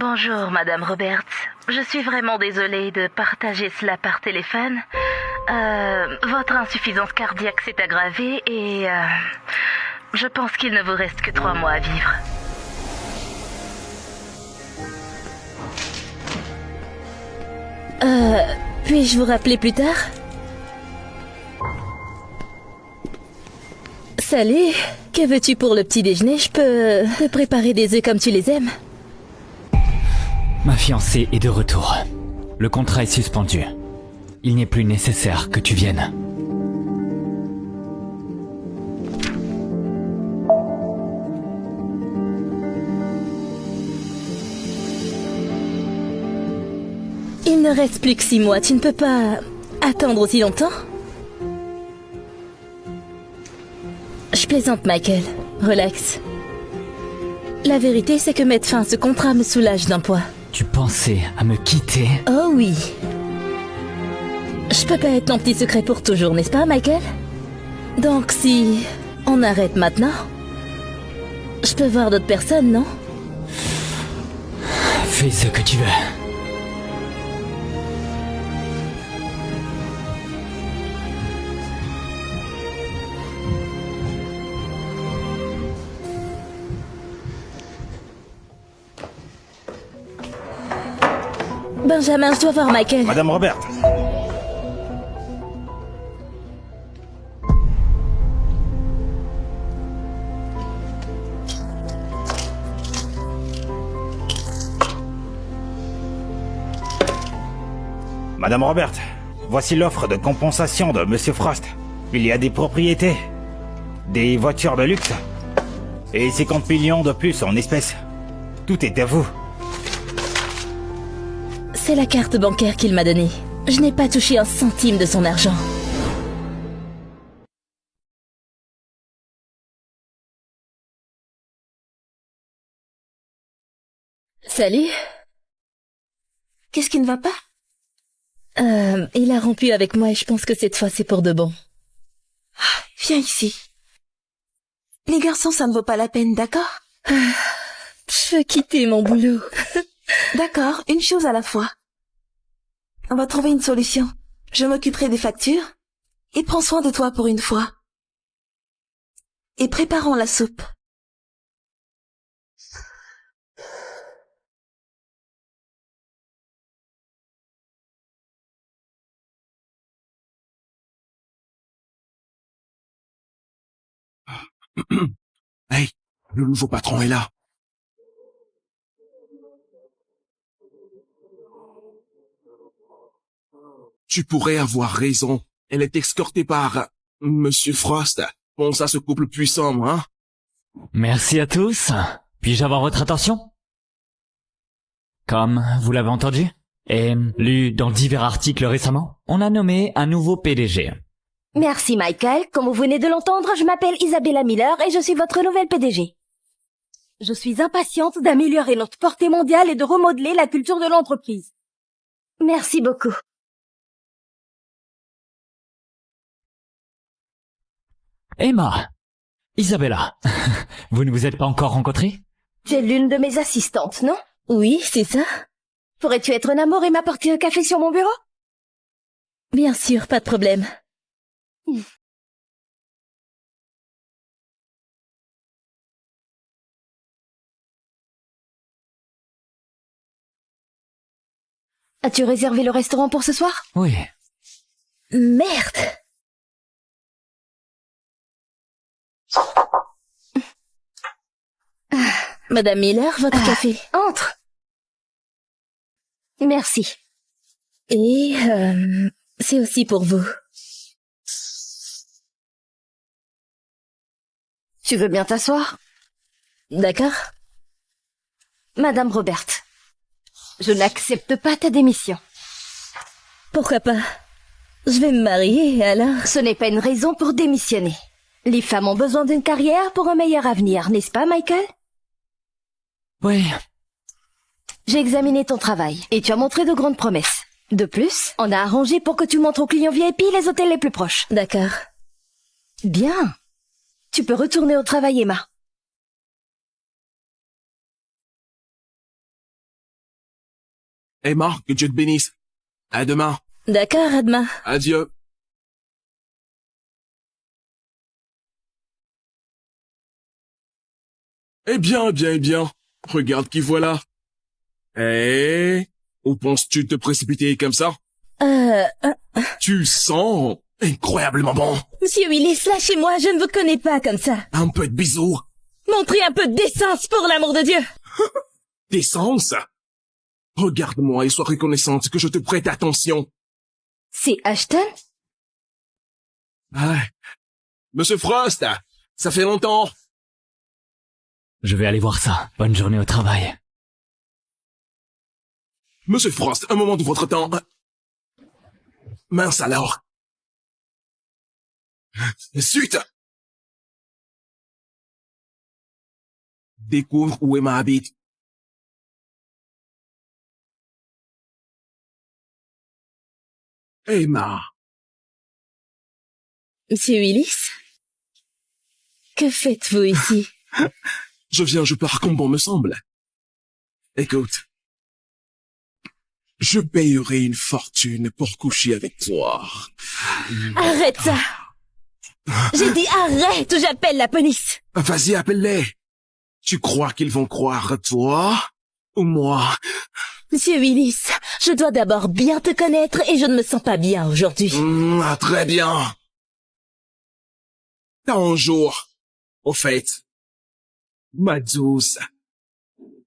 Bonjour, Madame Roberts. Je suis vraiment désolée de partager cela par téléphone. Votre insuffisance cardiaque s'est aggravée et je pense qu'il ne vous reste que 3 mois à vivre. Puis-je vous rappeler plus tard? Salut, que veux-tu pour le petit déjeuner? Je peux te préparer des œufs comme tu les aimes. Ma fiancée est de retour. Le contrat est suspendu. Il n'est plus nécessaire que tu viennes. Il ne reste plus que 6 mois, tu ne peux pas attendre aussi longtemps? Je plaisante, Michael. Relax. La vérité, c'est que mettre fin à ce contrat me soulage d'un poids. Tu pensais à me quitter? Oh oui. Je peux pas être ton petit secret pour toujours, n'est-ce pas, Michael? Donc si on arrête maintenant, je peux voir d'autres personnes, non? Fais ce que tu veux. Benjamin, je dois voir Michael. Madame Robert. Madame Robert, voici l'offre de compensation de Monsieur Frost. Il y a des propriétés, des voitures de luxe et 50 millions de plus en espèces. Tout est à vous. C'est la carte bancaire qu'il m'a donnée. Je n'ai pas touché un centime de son argent. Salut. Qu'est-ce qui ne va pas? Il a rompu avec moi et je pense que cette fois c'est pour de bon. Viens ici. Les garçons, ça ne vaut pas la peine, d'accord? Je veux quitter mon boulot. D'accord, une chose à la fois. On va trouver une solution. Je m'occuperai des factures et prends soin de toi pour une fois. Et préparons la soupe. Hey, le nouveau patron est là. Tu pourrais avoir raison. Elle est escortée par Monsieur Frost. Pense à ce couple puissant, hein? Merci à tous. Puis-je avoir votre attention? Comme vous l'avez entendu et lu dans divers articles récemment, on a nommé un nouveau PDG. Merci Michael, comme vous venez de l'entendre, je m'appelle Isabella Miller et je suis votre nouvelle PDG. Je suis impatiente d'améliorer notre portée mondiale et de remodeler la culture de l'entreprise. Merci beaucoup. Emma, Isabella, vous ne vous êtes pas encore rencontrés? Tu es l'une de mes assistantes, non? Oui, c'est ça. Pourrais-tu être un amour et m'apporter un café sur mon bureau? Bien sûr, pas de problème. As-tu réservé le restaurant pour ce soir? Oui. Merde! Madame Miller, votre café. Entre. Merci. Et c'est aussi pour vous. Tu veux bien t'asseoir? D'accord? Madame Robert, je n'accepte pas ta démission. Pourquoi pas? Je vais me marier, alors? Ce n'est pas une raison pour démissionner. Les femmes ont besoin d'une carrière pour un meilleur avenir, n'est-ce pas, Michael? Oui. J'ai examiné ton travail et tu as montré de grandes promesses. De plus, on a arrangé pour que tu montres aux clients VIP les hôtels les plus proches. D'accord. Bien. Tu peux retourner au travail, Emma. Emma, que Dieu te bénisse. À demain. D'accord, à demain. Adieu. Eh bien, eh bien, eh bien. Regarde qui voilà. Eh, où penses-tu te précipiter comme ça? Euh, Tu sens incroyablement bon. Monsieur Willis, lâchez-moi, je ne vous connais pas comme ça. Un peu de bisous. Montrez un peu de décence, pour l'amour de Dieu. Décence. Regarde-moi et sois reconnaissante que je te prête attention. C'est Ashton? Ah, Monsieur Frost, ça fait longtemps. Je vais aller voir ça. Bonne journée au travail. Monsieur Frost, un moment de votre temps. Mince alors. Suite. Découvre où Emma habite. Emma. Monsieur Willis? Que faites-vous ici? Je pars comme bon me semble. Écoute. Je payerai une fortune pour coucher avec toi. Arrête ça! J'ai dit arrête ou j'appelle la police! Vas-y, appelle-les. Tu crois qu'ils vont croire toi ou moi? Monsieur Willis, je dois d'abord bien te connaître et je ne me sens pas bien aujourd'hui. Très bien. T'as un jour, au fait, ma douce,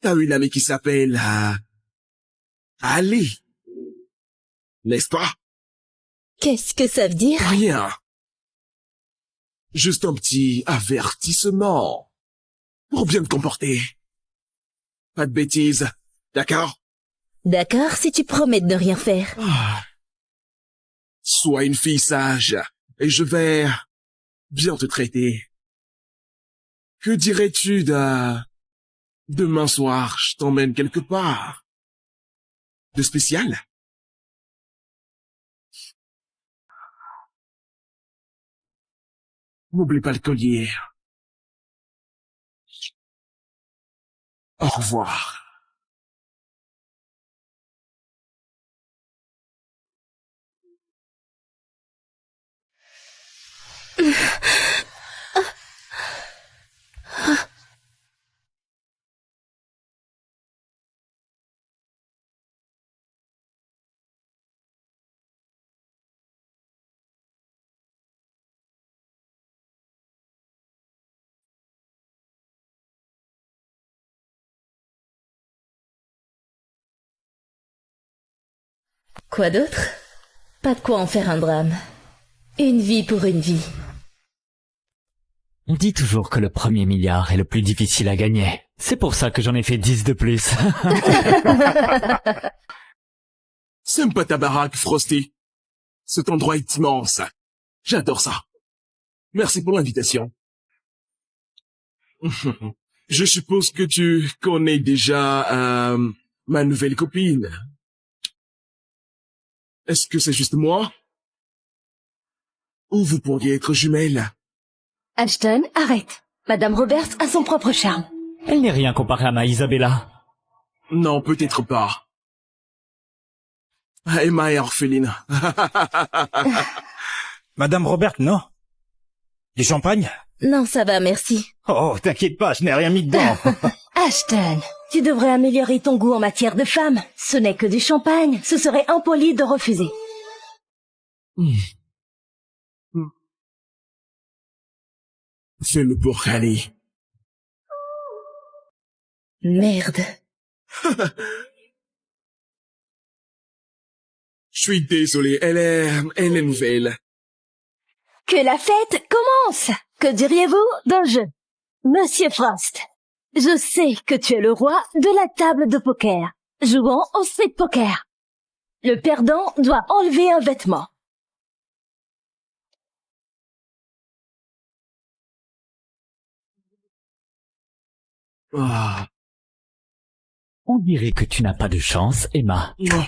t'as une amie qui s'appelle Ali, n'est-ce pas? Qu'est-ce que ça veut dire? Rien. Juste un petit avertissement pour bien te comporter. Pas de bêtises, d'accord? D'accord, si tu promets de ne rien faire. Sois une fille sage et je vais bien te traiter. Que dirais-tu demain soir, je t'emmène quelque part de spécial? N'oublie pas le collier. Au revoir. Quoi d'autre? Pas de quoi en faire un drame. Une vie pour une vie. On dit toujours que le premier milliard est le plus difficile à gagner. C'est pour ça que j'en ai fait 10 de plus. Sympa ta baraque, Frosty. Cet endroit est immense. J'adore ça. Merci pour l'invitation. Je suppose que tu connais déjà ma nouvelle copine. Est-ce que c'est juste moi? Ou vous pourriez être jumelles? Ashton, arrête. Madame Roberts a son propre charme. Elle n'est rien comparée à ma Isabella. Non, peut-être pas. Emma est orpheline. Madame Robert, non? Du champagne? Non, ça va, merci. Oh, t'inquiète pas, je n'ai rien mis dedans. Ashton, tu devrais améliorer ton goût en matière de femme. Ce n'est que du champagne. Ce serait impoli de refuser. Fais-le pour Ali. Merde. Je suis désolé, elle est nouvelle. Que la fête commence! Que diriez-vous d'un jeu? Monsieur Frost, je sais que tu es le roi de la table de poker. Jouons au street poker. Le perdant doit enlever un vêtement. Ah. On dirait que tu n'as pas de chance, Emma. Oh.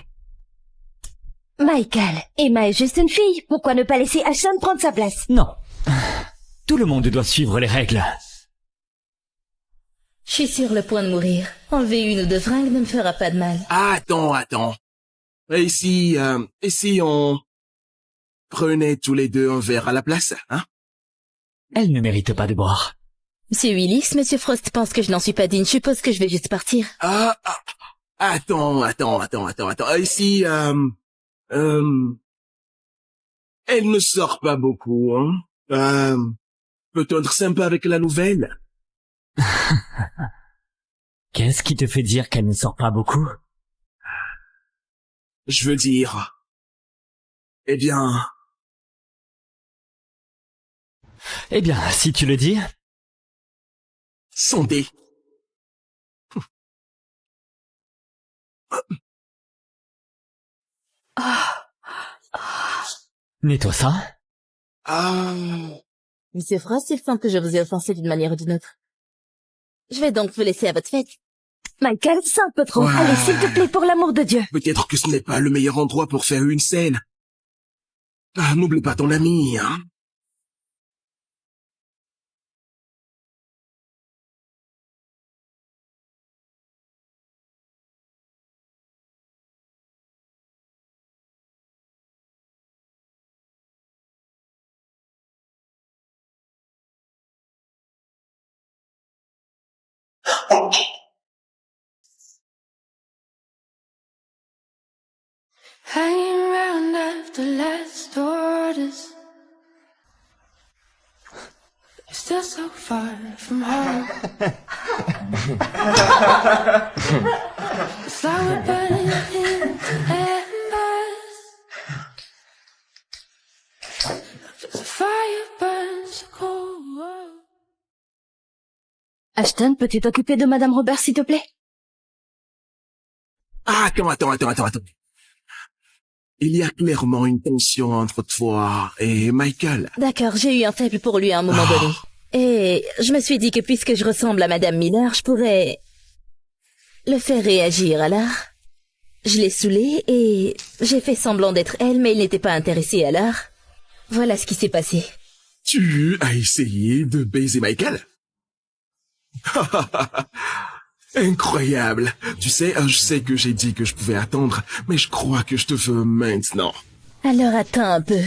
Michael, Emma est juste une fille. Pourquoi ne pas laisser Ashton prendre sa place? Non. Tout le monde doit suivre les règles. Je suis sur le point de mourir. Enlever une ou deux fringues ne me fera pas de mal. Attends. Et si on prenait tous les deux un verre à la place, hein? Elle ne mérite pas de boire. Monsieur Willis, Monsieur Frost pense que je n'en suis pas digne. Je suppose que je vais juste partir. Attends. Et si, elle ne sort pas beaucoup, hein? Peut-être sympa avec la nouvelle? Qu'est-ce qui te fait dire qu'elle ne sort pas beaucoup? Je veux dire... Eh bien, Si tu le dis. santé. Nettoie ça. Monsieur Frost, il semble que je vous ai offensé d'une manière ou d'une autre. Je vais donc vous laisser à votre fête. Michael, c'est un peu trop. Ouais. Allez, s'il te plaît, pour l'amour de Dieu. Peut-être que ce n'est pas le meilleur endroit pour faire une scène. N'oublie pas ton ami, hein? Hanging around after last orders. You're still so far from home. It's like we're burning in embers. The fire burns cold. Ashton, peux-tu t'occuper de Madame Robert, s'il te plaît? Attends. Il y a clairement une tension entre toi et Michael. D'accord, j'ai eu un faible pour lui à un moment donné. Et je me suis dit que puisque je ressemble à Madame Miller, je pourrais le faire réagir. Alors, je l'ai saoulé et j'ai fait semblant d'être elle, mais il n'était pas intéressé. Alors, voilà ce qui s'est passé. Tu as essayé de baiser Michael? Incroyable. Tu sais, je sais que j'ai dit que je pouvais attendre, mais je crois que je te veux maintenant. Alors attends un peu.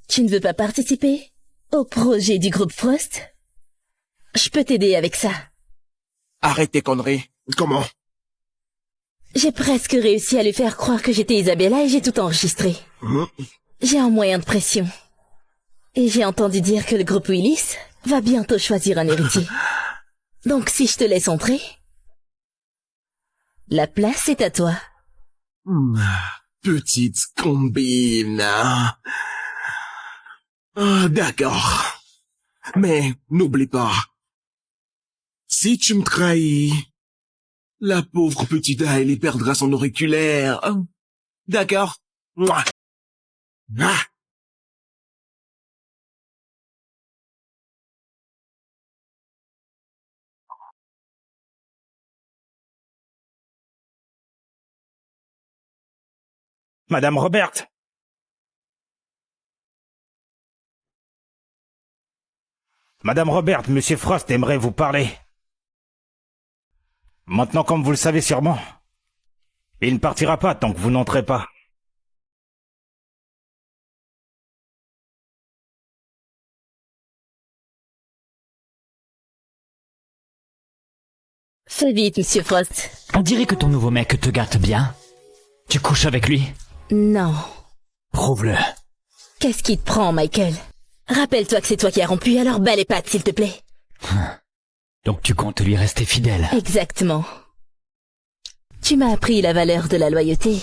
Tu ne veux pas participer au projet du groupe Frost? Je peux t'aider avec ça. Arrête tes conneries. Comment? J'ai presque réussi à lui faire croire que j'étais Isabella et j'ai tout enregistré. J'ai un moyen de pression. Et j'ai entendu dire que le groupe Willis va bientôt choisir un héritier. Donc si je te laisse entrer, la place est à toi. Petite combine. D'accord. Mais n'oublie pas, si tu me trahis, la pauvre petite Hailey perdra son auriculaire. D'accord? Mouah. Madame Robert! Madame Robert, Monsieur Frost aimerait vous parler. Maintenant, comme vous le savez sûrement, il ne partira pas tant que vous n'entrez pas. Fais vite, Monsieur Frost. On dirait que ton nouveau mec te gâte bien. Tu couches avec lui? Non. Prouve-le. Qu'est-ce qui te prend, Michael? Rappelle-toi que c'est toi qui as rompu, alors bats les pattes, s'il te plaît. Donc tu comptes lui rester fidèle? Exactement. Tu m'as appris la valeur de la loyauté.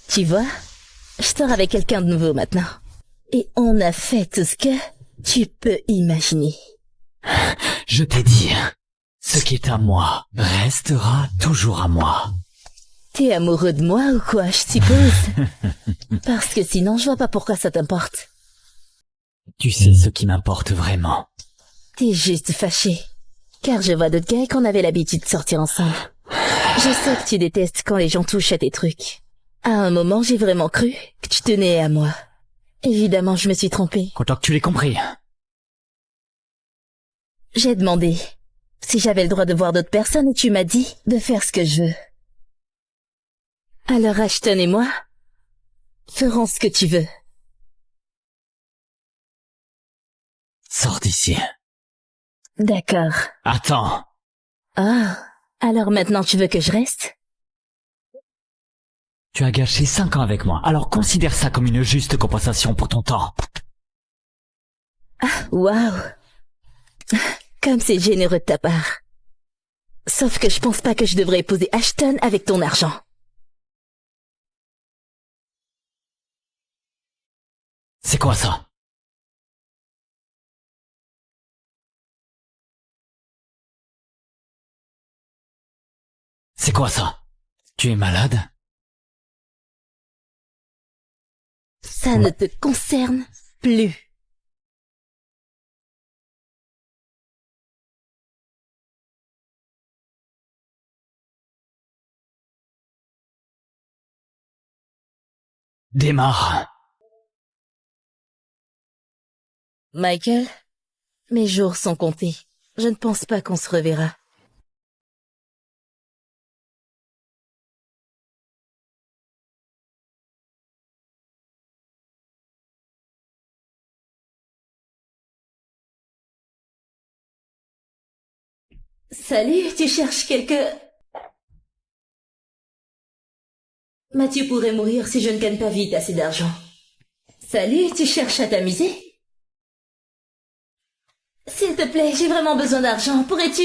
Tu vois, je sors avec quelqu'un de nouveau maintenant. Et on a fait tout ce que tu peux imaginer. Je t'ai dit, ce qui est à moi restera toujours à moi. T'es amoureux de moi ou quoi, je suppose? Parce que sinon, je vois pas pourquoi ça t'importe. Tu sais ce qui m'importe vraiment. T'es juste fâché. Car je vois d'autres gars qu'on avait l'habitude de sortir ensemble. Je sais que tu détestes quand les gens touchent à tes trucs. À un moment, j'ai vraiment cru que tu tenais à moi. Évidemment, je me suis trompée. Content que tu l'aies compris. J'ai demandé si j'avais le droit de voir d'autres personnes et tu m'as dit de faire ce que je veux. Alors Ashton et moi ferons ce que tu veux. Sors d'ici. D'accord. Attends. Ah, alors maintenant tu veux que je reste? Tu as gâché 5 ans avec moi, alors considère ça comme une juste compensation pour ton temps. Waouh. Comme c'est généreux de ta part. Sauf que je pense pas que je devrais épouser Ashton avec ton argent. C'est quoi ça? C'est quoi ça? Tu es malade? Ça ne te concerne plus. Démarre. Michael, mes jours sont comptés. Je ne pense pas qu'on se reverra. Salut, tu cherches quelque... Mathieu pourrait mourir si je ne gagne pas vite assez d'argent. Salut, tu cherches à t'amuser? S'il te plaît, j'ai vraiment besoin d'argent. Pourrais-tu...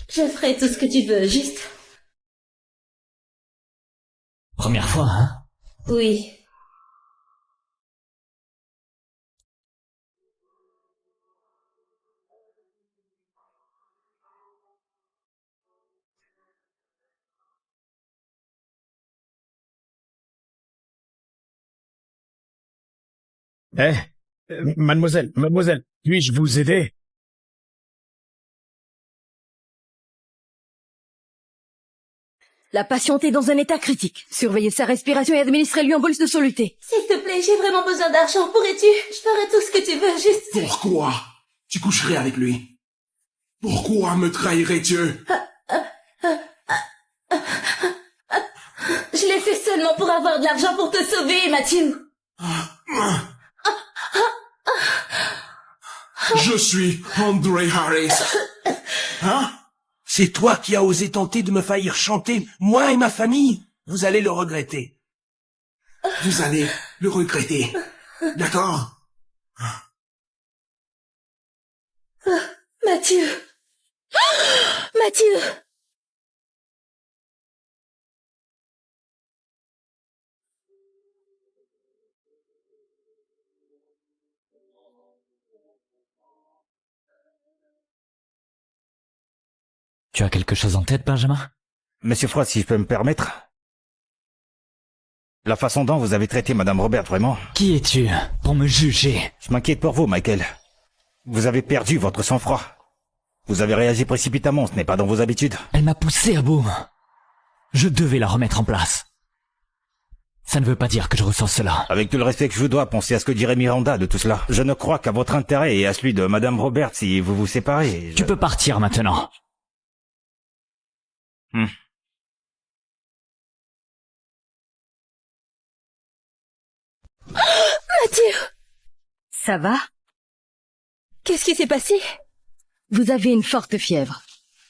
Je ferai tout ce que tu veux, juste... Première fois, hein? Oui. Eh, mademoiselle, puis-je vous aider? La patiente est dans un état critique. Surveillez sa respiration et administrez-lui un bolus de soluté. S'il te plaît, j'ai vraiment besoin d'argent. Pourrais-tu... Je ferai tout ce que tu veux, juste... Pourquoi tu coucherais avec lui? Pourquoi me trahirais-tu? Je l'ai fait seulement pour avoir de l'argent pour te sauver, Mathieu. Je suis Andre Harris. Hein? C'est toi qui as osé tenter de me faillir chanter, moi et ma famille? Vous allez le regretter. Vous allez le regretter. D'accord? Mathieu. Mathieu. Tu as quelque chose en tête, Benjamin? Monsieur Frost, si je peux me permettre. La façon dont vous avez traité Madame Robert, vraiment. Qui es-tu pour me juger? Je m'inquiète pour vous, Michael. Vous avez perdu votre sang-froid. Vous avez réagi précipitamment, ce n'est pas dans vos habitudes. Elle m'a poussé à bout. Je devais la remettre en place. Ça ne veut pas dire que je ressens cela. Avec tout le respect que je vous dois, pensez à ce que dirait Miranda de tout cela. Je ne crois qu'à votre intérêt et à celui de Madame Robert si vous vous séparez. Tu peux partir maintenant. Mathieu. Ça va? Qu'est-ce qui s'est passé? Vous avez une forte fièvre.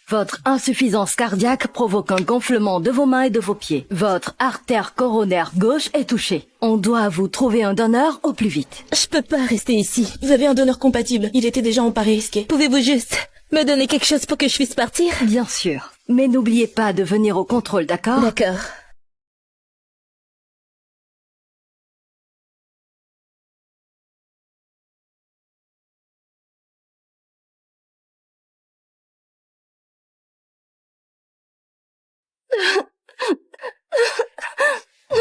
Votre insuffisance cardiaque provoque un gonflement de vos mains et de vos pieds. Votre artère coronaire gauche est touchée. On doit vous trouver un donneur au plus vite. Je peux pas rester ici. Vous avez un donneur compatible. Il était déjà en pari risqué. Pouvez-vous juste me donner quelque chose pour que je puisse partir? Bien sûr. Mais n'oubliez pas de venir au contrôle, d'accord? D'accord.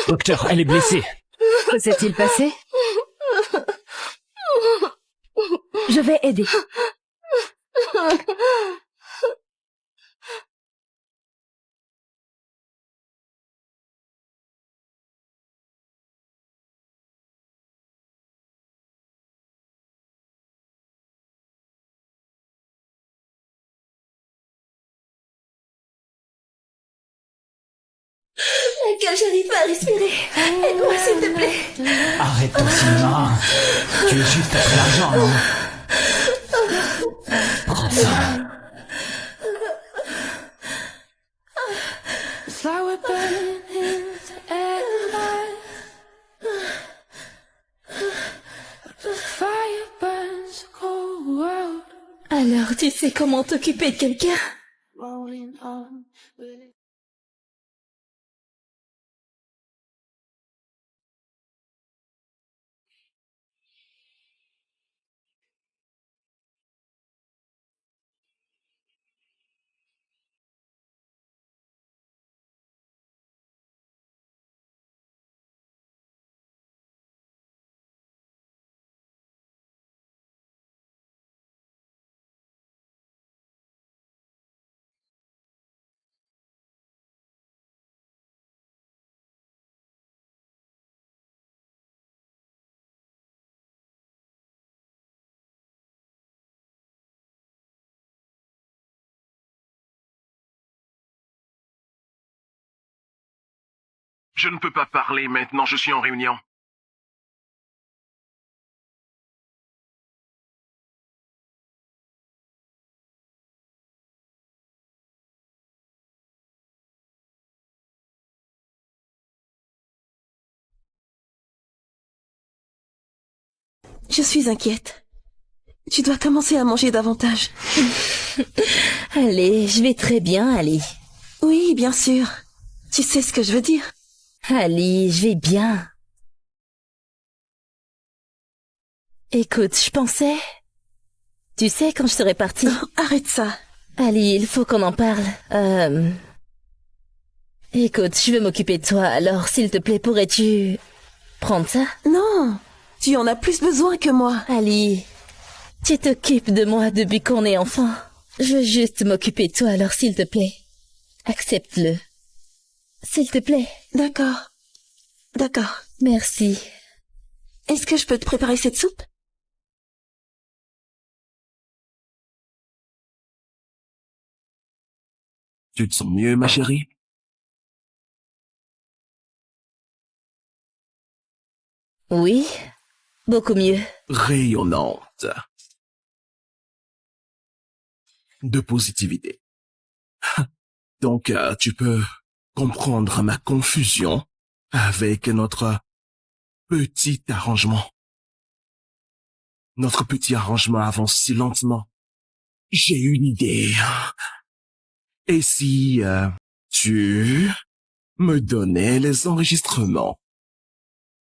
Docteur, elle est blessée. Que s'est-il passé? Je vais aider. Michael, j'arrive pas à respirer. Aide-moi, s'il te plaît. Arrête ton cinéma. Tu es juste après l'argent, non? Prends ça. It's like we're burning in the air. The fire burns the cold world. Alors, tu sais comment t'occuper de quelqu'un? Rolling on. Je ne peux pas parler maintenant, je suis en réunion. Je suis inquiète. Tu dois commencer à manger davantage. Allez, je vais très bien, Ali. Oui, bien sûr. Tu sais ce que je veux dire. Ali, je vais bien. Écoute, je pensais... Tu sais, quand je serai partie... Oh, arrête ça. Ali, il faut qu'on en parle. Écoute, je veux m'occuper de toi, alors s'il te plaît, pourrais-tu... prendre ça? Non, tu en as plus besoin que moi. Ali, tu t'occupes de moi depuis qu'on est enfant. Je veux juste m'occuper de toi, alors s'il te plaît, accepte-le. S'il te plaît. D'accord. D'accord. Merci. Est-ce que je peux te préparer cette soupe? Tu te sens mieux, ma chérie? Oui, beaucoup mieux. Rayonnante. De positivité. Donc, tu peux comprendre ma confusion avec notre petit arrangement. Notre petit arrangement avance si lentement. J'ai une idée. Et si tu me donnais les enregistrements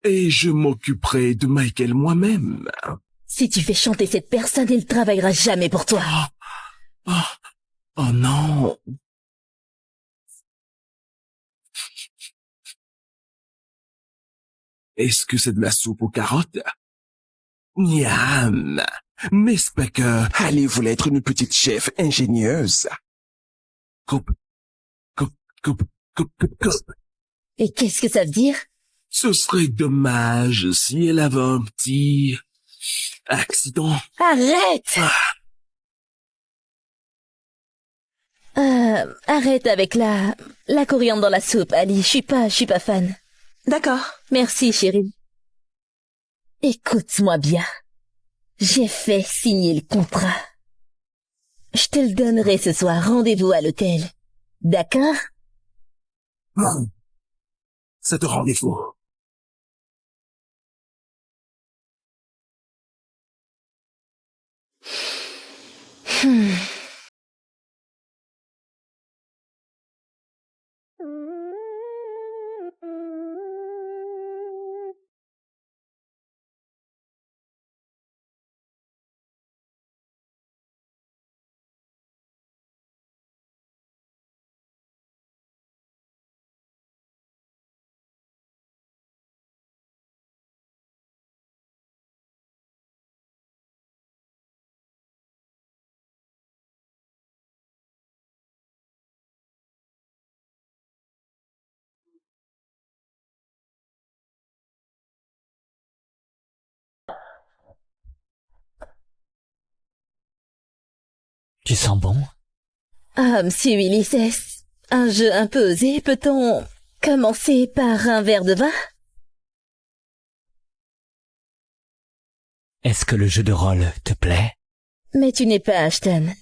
et je m'occuperai de Michael moi-même? Si tu fais chanter cette personne, il travaillera jamais pour toi. Oh non. Est-ce que c'est de la soupe aux carottes? Miam. Mais c'est pas que Ali voulait être une petite chef ingénieuse. Coupe. Et qu'est-ce que ça veut dire? Ce serait dommage si elle avait un petit accident. Arrête! Arrête avec la coriandre dans la soupe, Ali. Je suis pas fan. D'accord. Merci, chérie. Écoute-moi bien. J'ai fait signer le contrat. Je te le donnerai ce soir. Rendez-vous à l'hôtel. D'accord? Ça te rend défaut. Tu sens bon? Ah, Monsieur Willis, est-ce un jeu un peu osé? Peut-on commencer par un verre de vin? Est-ce que le jeu de rôle te plaît? Mais tu n'es pas Ashton.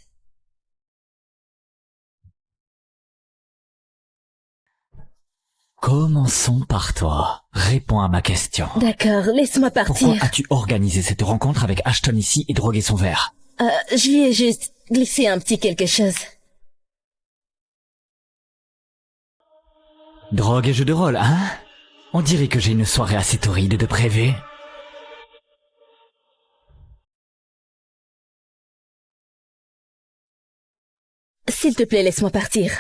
Commençons par toi. Réponds à ma question. D'accord, laisse-moi partir. Pourquoi as-tu organisé cette rencontre avec Ashton ici et drogué son verre? Je lui ai juste glissé un petit quelque chose. Drogue et jeu de rôle, hein? On dirait que j'ai une soirée assez torride de prévu. S'il te plaît, laisse-moi partir.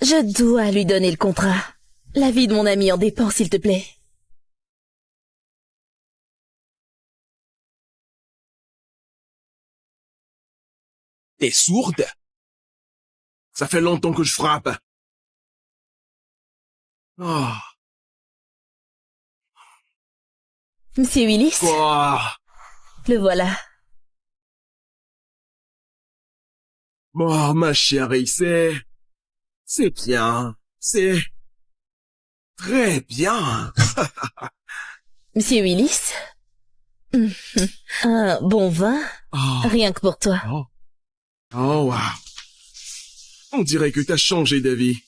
Je dois lui donner le contrat. La vie de mon ami en dépend, s'il te plaît. T'es sourde? Ça fait longtemps que je frappe. Oh. Monsieur Willis, Quoi? le voilà. Oh, ma chérie, c'est bien. C'est très bien. Monsieur Willis, un bon vin, Oh, rien que pour toi. oh, oh, wow. On dirait que t'as changé d'avis.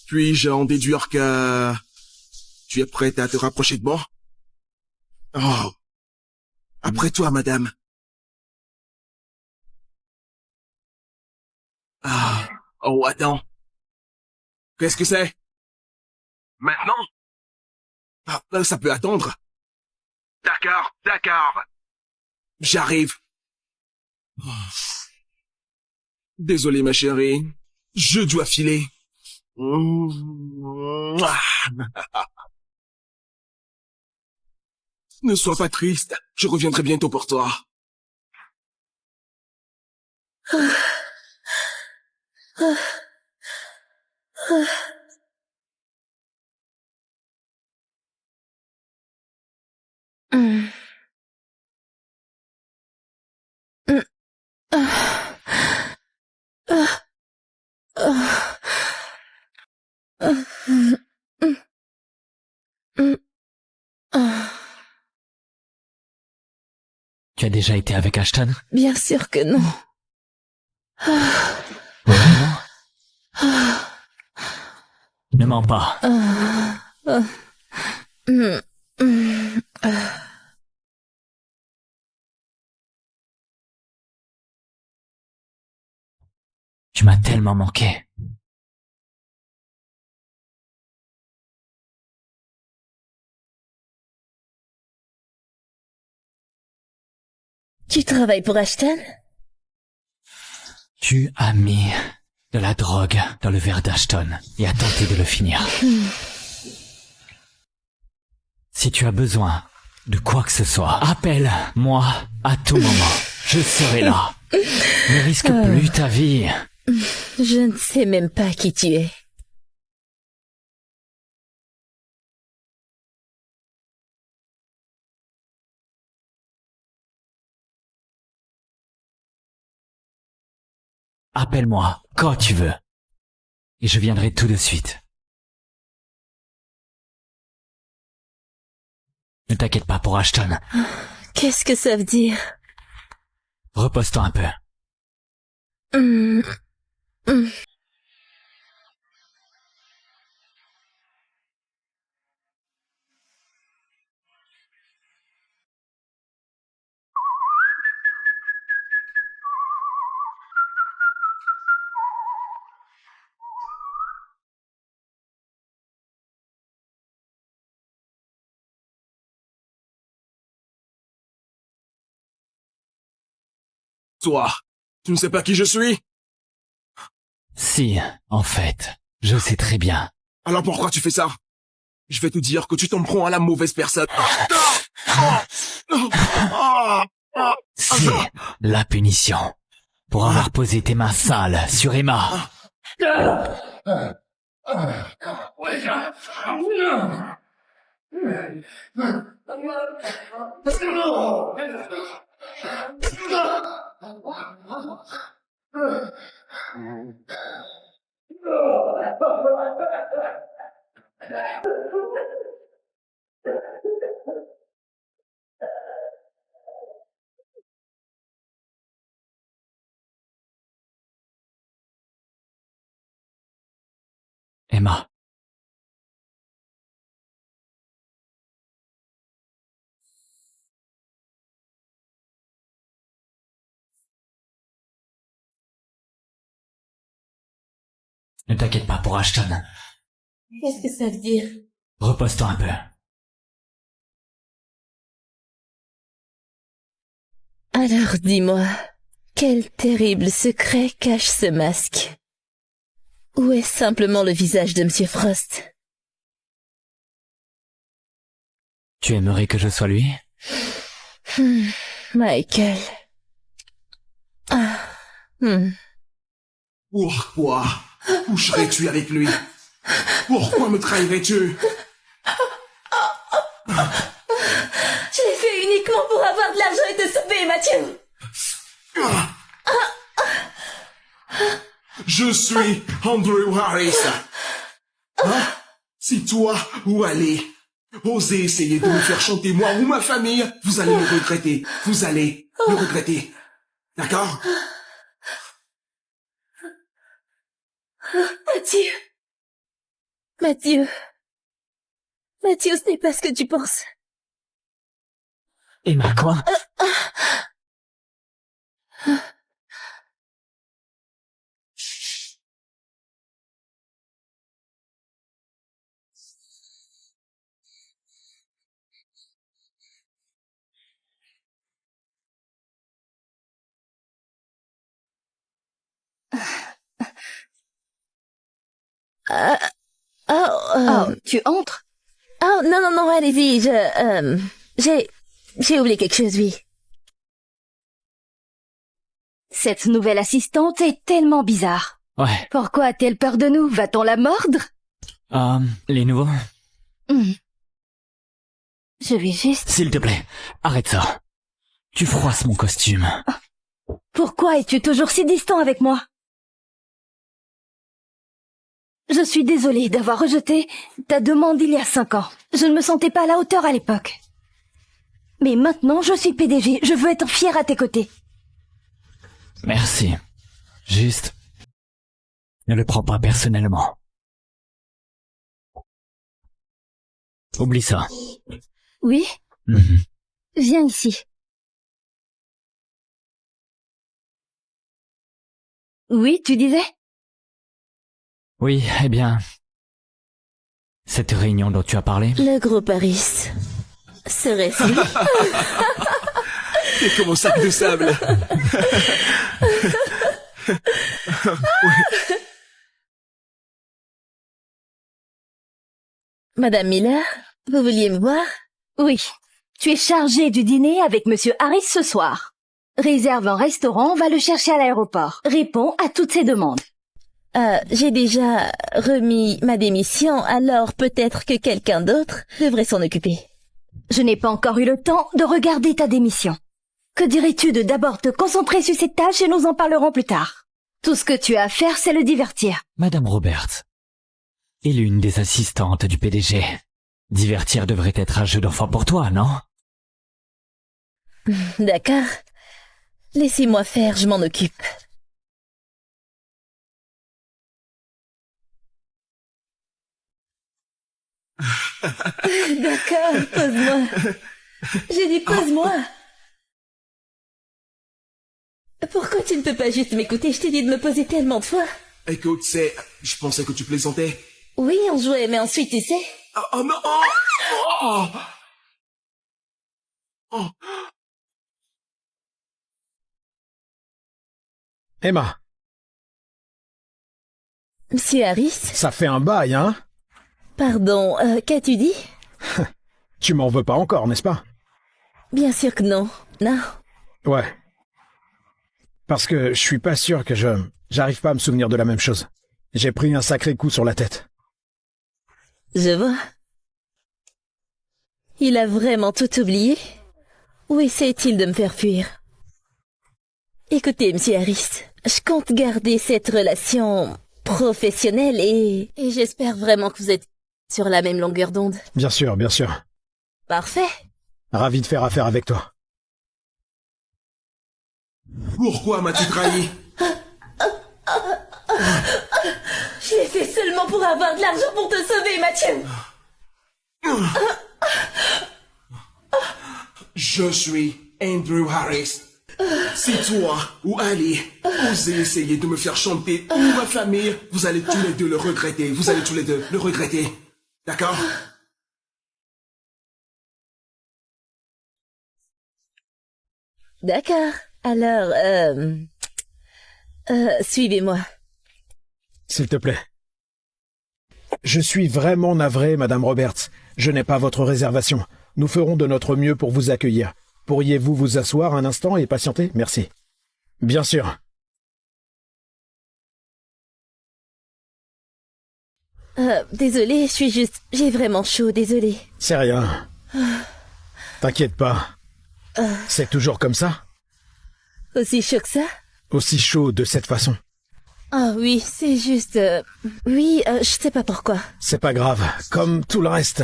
Puis-je en déduire que tu es prête à te rapprocher de moi? Oh. Après toi, madame. Ah. Oh, attends. Qu'est-ce que c'est? Maintenant? Ah, ça peut attendre. D'accord, d'accord. J'arrive. Oh. Désolé, ma chérie. Je dois filer. Ne sois pas triste. Je reviendrai bientôt pour toi. Tu as déjà été avec Ashton? Bien sûr que non. Vraiment? Ne mens pas. Tu m'as tellement manqué. Tu travailles pour Ashton? Tu as mis de la drogue dans le verre d'Ashton et as tenté de le finir. Si tu as besoin de quoi que ce soit, appelle-moi à tout moment. Je serai là. Ne risque plus ta vie. Je ne sais même pas qui tu es. Appelle-moi quand tu veux. Et je viendrai tout de suite. Ne t'inquiète pas pour Ashton. Qu'est-ce que ça veut dire? Repose-toi un peu. Toi, tu ne sais pas qui je suis? Si, en fait, je sais très bien. Alors pourquoi tu fais ça? Je vais te dire que tu t'en prends à la mauvaise personne. C'est la punition pour avoir posé tes mains sales sur Emma. Emma. Ne t'inquiète pas pour Ashton. Qu'est-ce que ça veut dire? Repose-toi un peu. Alors dis-moi, quel terrible secret cache ce masque? Ou est-ce simplement le visage de Monsieur Frost? Tu aimerais que je sois lui? Michael. Pourquoi coucherais-tu avec lui? Pourquoi me trahirais-tu? Je l'ai fait uniquement pour avoir de l'argent et te sauver, Mathieu. Je suis Andrew Harris. Hein? C'est toi ou allez. Osez essayer de me faire chanter moi ou ma famille. Vous allez le regretter. Vous allez le regretter. D'accord? Mathieu. Mathieu. Mathieu, ce n'est pas ce que tu penses. Emma, quoi? Tu entres? Oh, non, allez-y, j'ai oublié quelque chose, oui. Cette nouvelle assistante est tellement bizarre. Ouais. Pourquoi a-t-elle peur de nous? Va-t-on la mordre? Les nouveaux? Je vais juste... S'il te plaît, arrête ça. Tu froisses mon costume. Pourquoi es-tu toujours si distant avec moi? Je suis désolée d'avoir rejeté ta demande il y a 5 ans. Je ne me sentais pas à la hauteur à l'époque. Mais maintenant, je suis PDG. Je veux être fière à tes côtés. Merci. Juste, ne le prends pas personnellement. Oublie ça. Oui? Viens ici. Oui, tu disais? Oui, eh bien... Cette réunion dont tu as parlé? Le groupe Harris. Serait-ce lui? T'es comme un sac de sable. Madame Miller, vous vouliez me voir? Oui. Tu es chargée du dîner avec Monsieur Harris ce soir. Réserve un restaurant, va le chercher à l'aéroport. Réponds à toutes ses demandes. J'ai déjà remis ma démission, alors peut-être que quelqu'un d'autre devrait s'en occuper. Je n'ai pas encore eu le temps de regarder ta démission. Que dirais-tu de d'abord te concentrer sur cette tâche et nous en parlerons plus tard. Tout ce que tu as à faire, c'est le divertir. Madame Roberts est l'une des assistantes du PDG. Divertir devrait être un jeu d'enfant pour toi, non? D'accord. Laissez-moi faire, je m'en occupe. D'accord, pose-moi. J'ai dit pose-moi. Pourquoi tu ne peux pas juste m'écouter? Je t'ai dit de me poser tellement de fois. Écoute, je pensais que tu plaisantais. Oui, on jouait, mais ensuite, tu sais... Oh non! Oh. Emma, Monsieur Harris? ça fait un bail, hein? Pardon, qu'as-tu dit? Tu m'en veux pas encore, n'est-ce pas? Bien sûr que non. Non. Ouais. Parce que je suis pas sûr que j'arrive pas à me souvenir de la même chose. J'ai pris un sacré coup sur la tête. Je vois. Il a vraiment tout oublié? Ou essaie-t-il de me faire fuir? Écoutez, Monsieur Harris, je compte garder cette relation professionnelle et j'espère vraiment que vous êtes sur la même longueur d'onde. Bien sûr, bien sûr. Parfait. Ravi de faire affaire avec toi. Pourquoi m'as-tu trahi? Je l'ai C'est seulement pour avoir de l'argent pour te sauver, Mathieu. Je suis Andrew Harris. Si toi ou Ali osez essayer de me faire chanter ou ma famille, vous allez tous les deux le regretter. Vous allez tous les deux le regretter. D'accord? D'accord. Alors, suivez-moi. S'il te plaît. Je suis vraiment navré, Madame Roberts. Je n'ai pas votre réservation. Nous ferons de notre mieux pour vous accueillir. Pourriez-vous vous asseoir un instant et patienter? Merci. Bien sûr. Désolée, j'ai vraiment chaud, désolée. C'est rien. T'inquiète pas. C'est toujours comme ça? Aussi chaud que ça? Aussi chaud de cette façon? Ah oui, c'est juste... Oui, je sais pas pourquoi. C'est pas grave, comme tout le reste.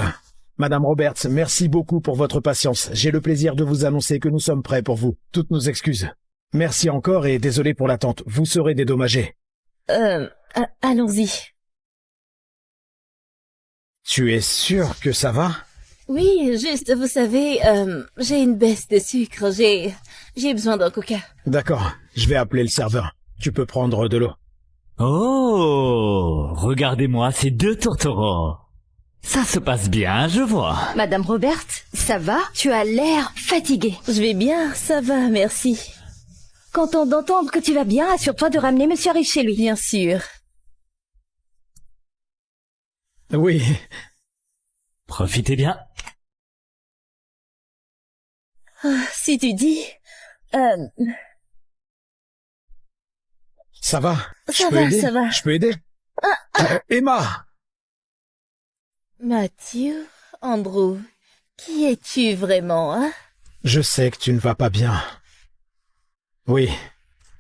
Madame Roberts, merci beaucoup pour votre patience. J'ai le plaisir de vous annoncer que nous sommes prêts pour vous. Toutes nos excuses. Merci encore et désolé pour l'attente. Vous serez dédommagé. Allons-y. Tu es sûr que ça va? Oui, juste, vous savez, j'ai une baisse de sucre, j'ai besoin d'un coca. D'accord, je vais appeler le serveur. Tu peux prendre de l'eau. Oh, regardez-moi ces deux tourtereaux. Ça se passe bien, je vois. Madame Roberts, ça va? Tu as l'air fatiguée. Je vais bien, ça va, merci. Content d'entendre que tu vas bien, assure-toi de ramener Monsieur Harris chez lui. Bien sûr. Oui. Profitez bien. Si tu dis... Ça va? Ça va, ça va. Je peux aider? Emma! Mathieu, Andrew, qui es-tu vraiment, hein? Je sais que tu ne vas pas bien. Oui,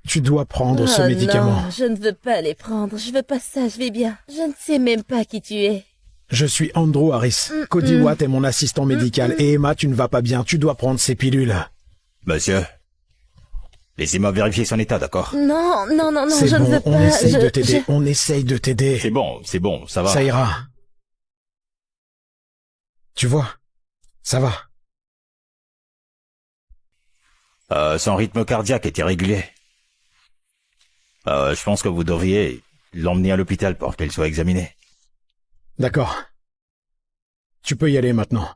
tu dois prendre ce médicament. Non, je ne veux pas les prendre, je veux pas ça, je vais bien. Je ne sais même pas qui tu es. Je suis Andrew Harris. Cody Watt est mon assistant médical. Et Emma, tu ne vas pas bien, tu dois prendre ces pilules. Monsieur, laissez-moi vérifier son état, d'accord? Non, C'est je bon, ne veux pas. on essaye de t'aider, on essaye de t'aider. C'est bon, ça va. Ça ira. Tu vois, ça va. Son rythme cardiaque est irrégulier. Je pense que vous devriez l'emmener à l'hôpital pour qu'elle soit examinée. D'accord. Tu peux y aller maintenant.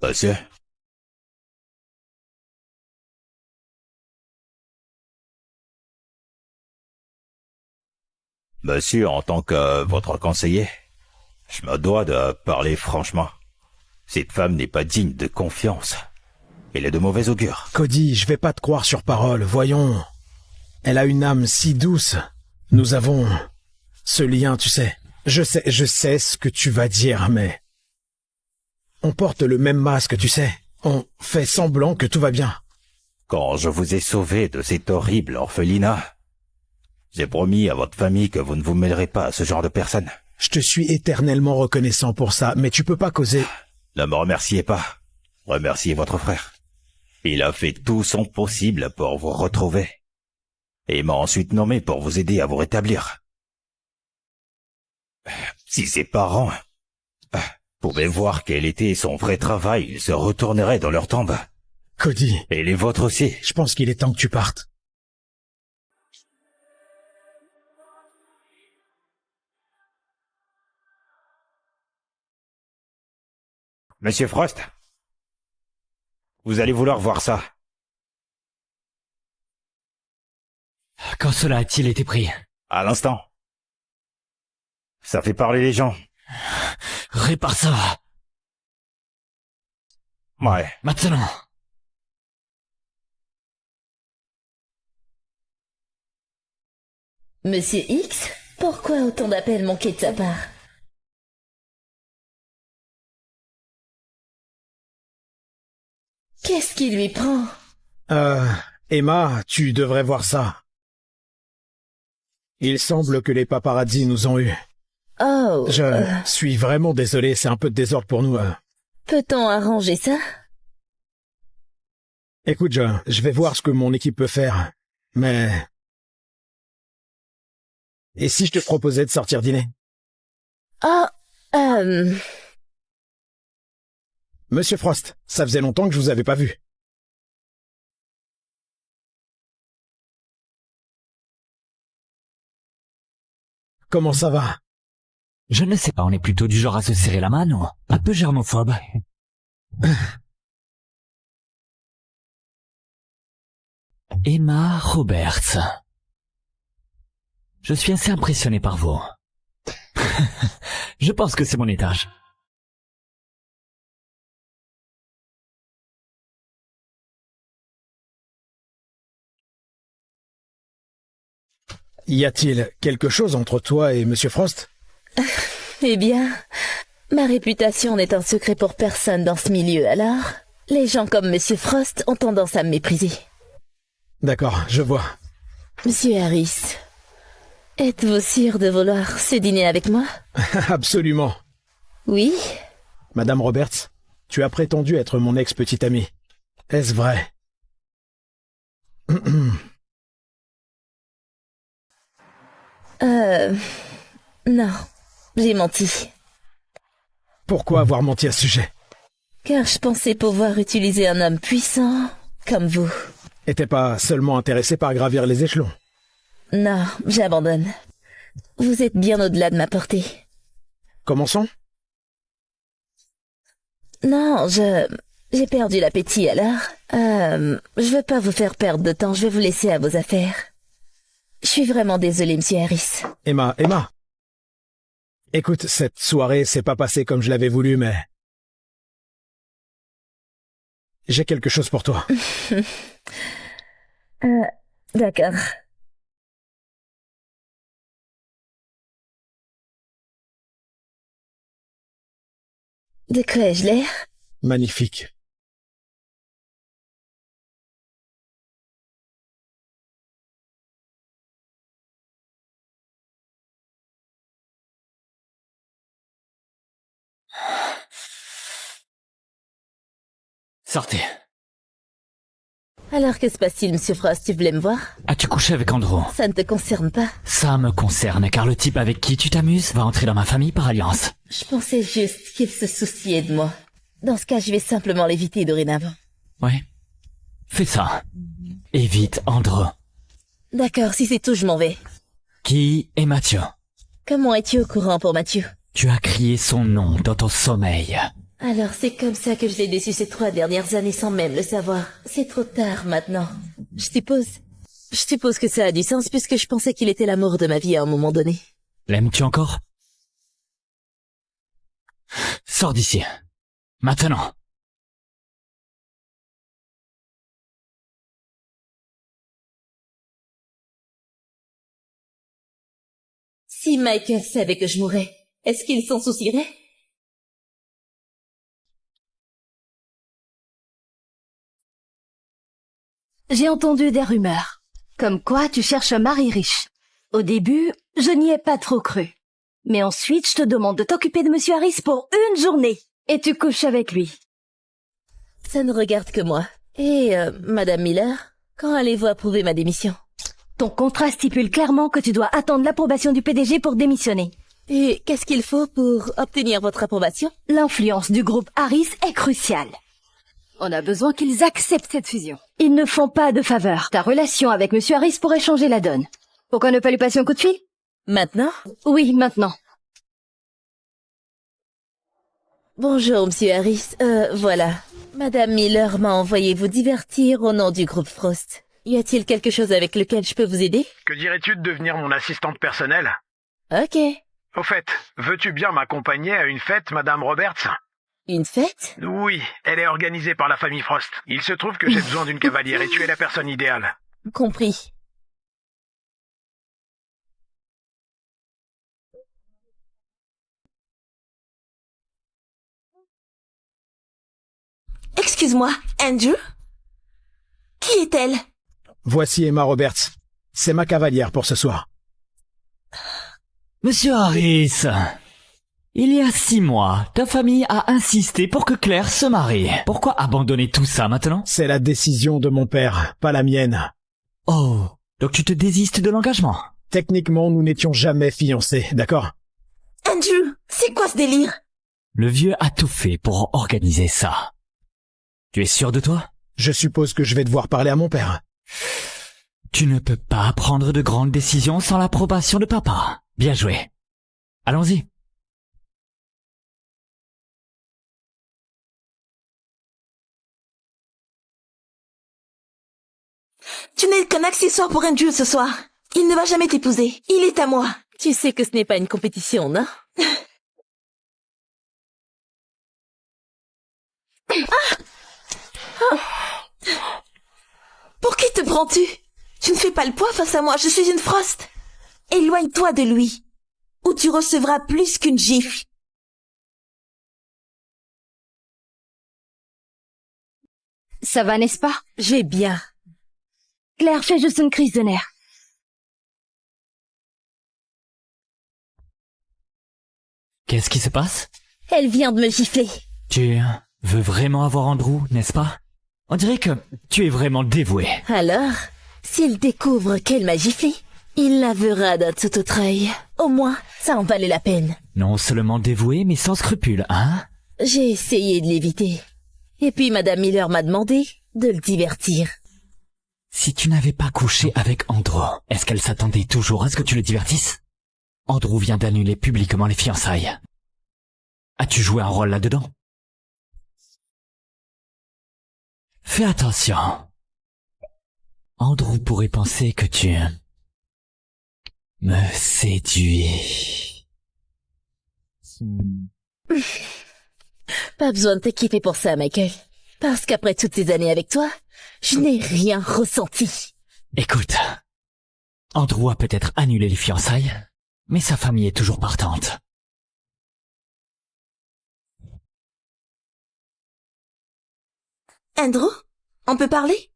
Monsieur? Monsieur, en tant que votre conseiller, je me dois de parler franchement. Cette femme n'est pas digne de confiance. Elle est de mauvais augure. Cody, je vais pas te croire sur parole, voyons. Elle a une âme si douce. Nous avons ce lien, tu sais. Je sais ce que tu vas dire, mais... On porte le même masque, tu sais. On fait semblant que tout va bien. Quand je vous ai sauvé de cette horrible orphelinat, j'ai promis à votre famille que vous ne vous mêlerez pas à ce genre de personnes. Je te suis éternellement reconnaissant pour ça, mais tu peux pas causer... Ne me remerciez pas. Remerciez votre frère. Il a fait tout son possible pour vous retrouver. Et m'a ensuite nommé pour vous aider à vous rétablir. Si ses parents pouvaient voir quel était son vrai travail, ils se retourneraient dans leur tombe. Cody... Et les vôtres aussi. Je pense qu'il est temps que tu partes. Monsieur Frost, vous allez vouloir voir ça. Quand cela a-t-il été pris? À l'instant. Ça fait parler les gens. Répare ça. Ouais. Maintenant. Monsieur X, pourquoi autant d'appels manqués de sa part? Qu'est-ce qui lui prend? Emma, tu devrais voir ça. Il semble que les paparazzis nous ont eus. Oh... Je suis vraiment désolé, c'est un peu de désordre pour nous. Peut-on arranger ça? Écoute, je vais voir ce que mon équipe peut faire. Mais... Et si je te proposais de sortir dîner? Oh, Monsieur Frost, ça faisait longtemps que je vous avais pas vu. Comment ça va? Je ne sais pas, on est plutôt du genre à se serrer la main, non? Un peu germophobe. Emma Roberts. Je suis assez impressionné par vous. Je pense que c'est mon étage. Y a-t-il quelque chose entre toi et Monsieur Frost? eh bien, ma réputation n'est un secret pour personne dans ce milieu, alors les gens comme Monsieur Frost ont tendance à me mépriser. D'accord, je vois. Monsieur Harris, êtes-vous sûr de vouloir ce dîner avec moi? Absolument. Oui? Madame Roberts, tu as prétendu être mon ex-petite amie. Est-ce vrai? Non, j'ai menti. Pourquoi avoir menti à ce sujet? Car je pensais pouvoir utiliser un homme puissant comme vous. Et t'es pas seulement intéressé par gravir les échelons? Non, j'abandonne. Vous êtes bien au-delà de ma portée. Commençons? Non, j'ai perdu l'appétit alors. Je veux pas vous faire perdre de temps, je vais vous laisser à vos affaires. Je suis vraiment désolée, Monsieur Harris. Emma. Écoute, cette soirée s'est pas passée comme je l'avais voulu, mais... j'ai quelque chose pour toi. D'accord. De quoi ai-je l'air? Magnifique. Sortez. Alors que se passe-t-il, Monsieur Frost? Tu voulais me voir? As-tu couché avec Andrew? Ça ne te concerne pas. Ça me concerne, car le type avec qui tu t'amuses va entrer dans ma famille par alliance. Je pensais juste qu'il se souciait de moi. Dans ce cas, je vais simplement l'éviter dorénavant. Ouais. Fais ça. Évite Andrew. D'accord, si c'est tout, je m'en vais. Qui est Mathieu? Comment es-tu au courant pour Mathieu? Tu as crié son nom dans ton sommeil. Alors c'est comme ça que je l'ai déçu ces 3 dernières années sans même le savoir. C'est trop tard maintenant. Je suppose que ça a du sens puisque je pensais qu'il était l'amour de ma vie à un moment donné. L'aimes-tu encore? Sors d'ici. Maintenant. Si Michael savait que je mourrais, est-ce qu'il s'en soucierait? J'ai entendu des rumeurs. Comme quoi tu cherches un mari riche. Au début, je n'y ai pas trop cru. Mais ensuite, je te demande de t'occuper de Monsieur Harris pour une journée. Et tu couches avec lui. Ça ne regarde que moi. Et, Madame Miller, quand allez-vous approuver ma démission? Ton contrat stipule clairement que tu dois attendre l'approbation du PDG pour démissionner. Et qu'est-ce qu'il faut pour obtenir votre approbation? L'influence du groupe Harris est cruciale. On a besoin qu'ils acceptent cette fusion. Ils ne font pas de faveur. Ta relation avec Monsieur Harris pourrait changer la donne. Pourquoi ne pas lui passer un coup de fil? Maintenant? Oui, maintenant. Bonjour, Monsieur Harris. Voilà. Madame Miller m'a envoyé vous divertir au nom du groupe Frost. Y a-t-il quelque chose avec lequel je peux vous aider? Que dirais-tu de devenir mon assistante personnelle? Ok. Au fait, veux-tu bien m'accompagner à une fête, Madame Roberts? Une fête? Oui, elle est organisée par la famille Frost. Il se trouve que j'ai besoin d'une cavalière et tu es la personne idéale. Compris. Excuse-moi, Andrew? Qui est-elle? Voici Emma Roberts. C'est ma cavalière pour ce soir. Monsieur Harris, il y a 6 mois, ta famille a insisté pour que Claire se marie. Pourquoi abandonner tout ça maintenant? C'est la décision de mon père, pas la mienne. Oh, donc tu te désistes de l'engagement? Techniquement, nous n'étions jamais fiancés, d'accord? Andrew, c'est quoi ce délire? Le vieux a tout fait pour organiser ça. Tu es sûr de toi? Je suppose que je vais devoir parler à mon père. Tu ne peux pas prendre de grandes décisions sans l'approbation de papa. Bien joué. Allons-y. Tu n'es qu'un accessoire pour Andrew ce soir. Il ne va jamais t'épouser. Il est à moi. Tu sais que ce n'est pas une compétition, non? Pour qui te prends-tu? Tu ne fais pas le poids face à moi, je suis une Frost. Éloigne-toi de lui, ou tu recevras plus qu'une gifle. Ça va, n'est-ce pas? Je vais bien. Claire, fais juste une crise de nerfs. Qu'est-ce qui se passe? Elle vient de me gifler. Tu veux vraiment avoir Andrew, n'est-ce pas? On dirait que tu es vraiment dévoué. Alors, s'il découvre qu'elle m'a giflé, il l'aveuera d'un tout autre œil. Au moins, ça en valait la peine. Non seulement dévoué, mais sans scrupules, hein? J'ai essayé de l'éviter. Et puis Madame Miller m'a demandé de le divertir. Si tu n'avais pas couché avec Andrew, est-ce qu'elle s'attendait toujours à ce que tu le divertisses? Andrew vient d'annuler publiquement les fiançailles. As-tu joué un rôle là-dedans? Fais attention. Andrew pourrait penser que tu me séduis. Pas besoin de t'équiper pour ça, Michael. Parce qu'après toutes ces années avec toi, je n'ai rien ressenti. Écoute, Andrew a peut-être annulé les fiançailles, mais sa famille est toujours partante. Andrew, on peut parler?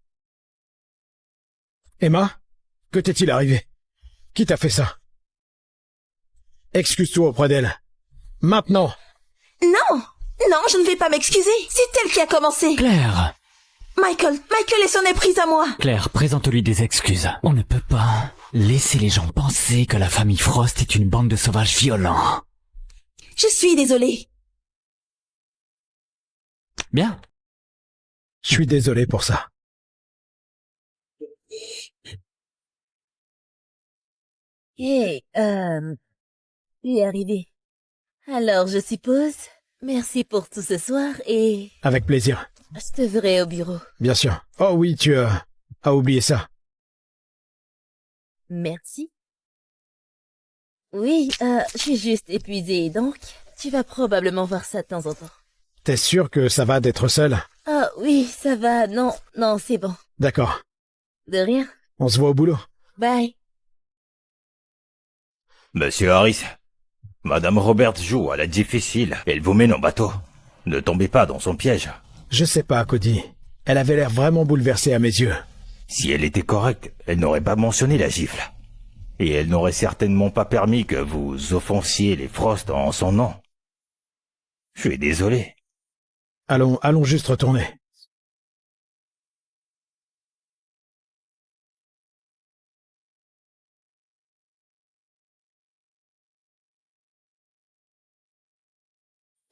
Emma, que t'est-il arrivé? Qui t'a fait ça? Excuse-toi auprès d'elle. Maintenant! Non! Non, je ne vais pas m'excuser. C'est elle qui a commencé. Claire! Michael est son éprise à moi. Claire, présente-lui des excuses. On ne peut pas laisser les gens penser que la famille Frost est une bande de sauvages violents. Je suis désolée. Bien. Je suis désolé pour ça. Hé, il est arrivé. Alors, je suppose, merci pour tout ce soir et Avec plaisir. je te verrai au bureau. Bien sûr. Oh oui, tu as oublié ça. Merci. Oui, je suis juste épuisée, donc tu vas probablement voir ça de temps en temps. T'es sûr que ça va d'être seul? Ah oui, ça va, non, c'est bon. D'accord. De rien. On se voit au boulot. Bye. Monsieur Harris, Madame Roberts joue à la difficile. Elle vous mène en bateau. Ne tombez pas dans son piège. Je sais pas, Cody. Elle avait l'air vraiment bouleversée à mes yeux. Si elle était correcte, elle n'aurait pas mentionné la gifle. Et elle n'aurait certainement pas permis que vous offensiez les Frost en son nom. Je suis désolé. Allons juste retourner.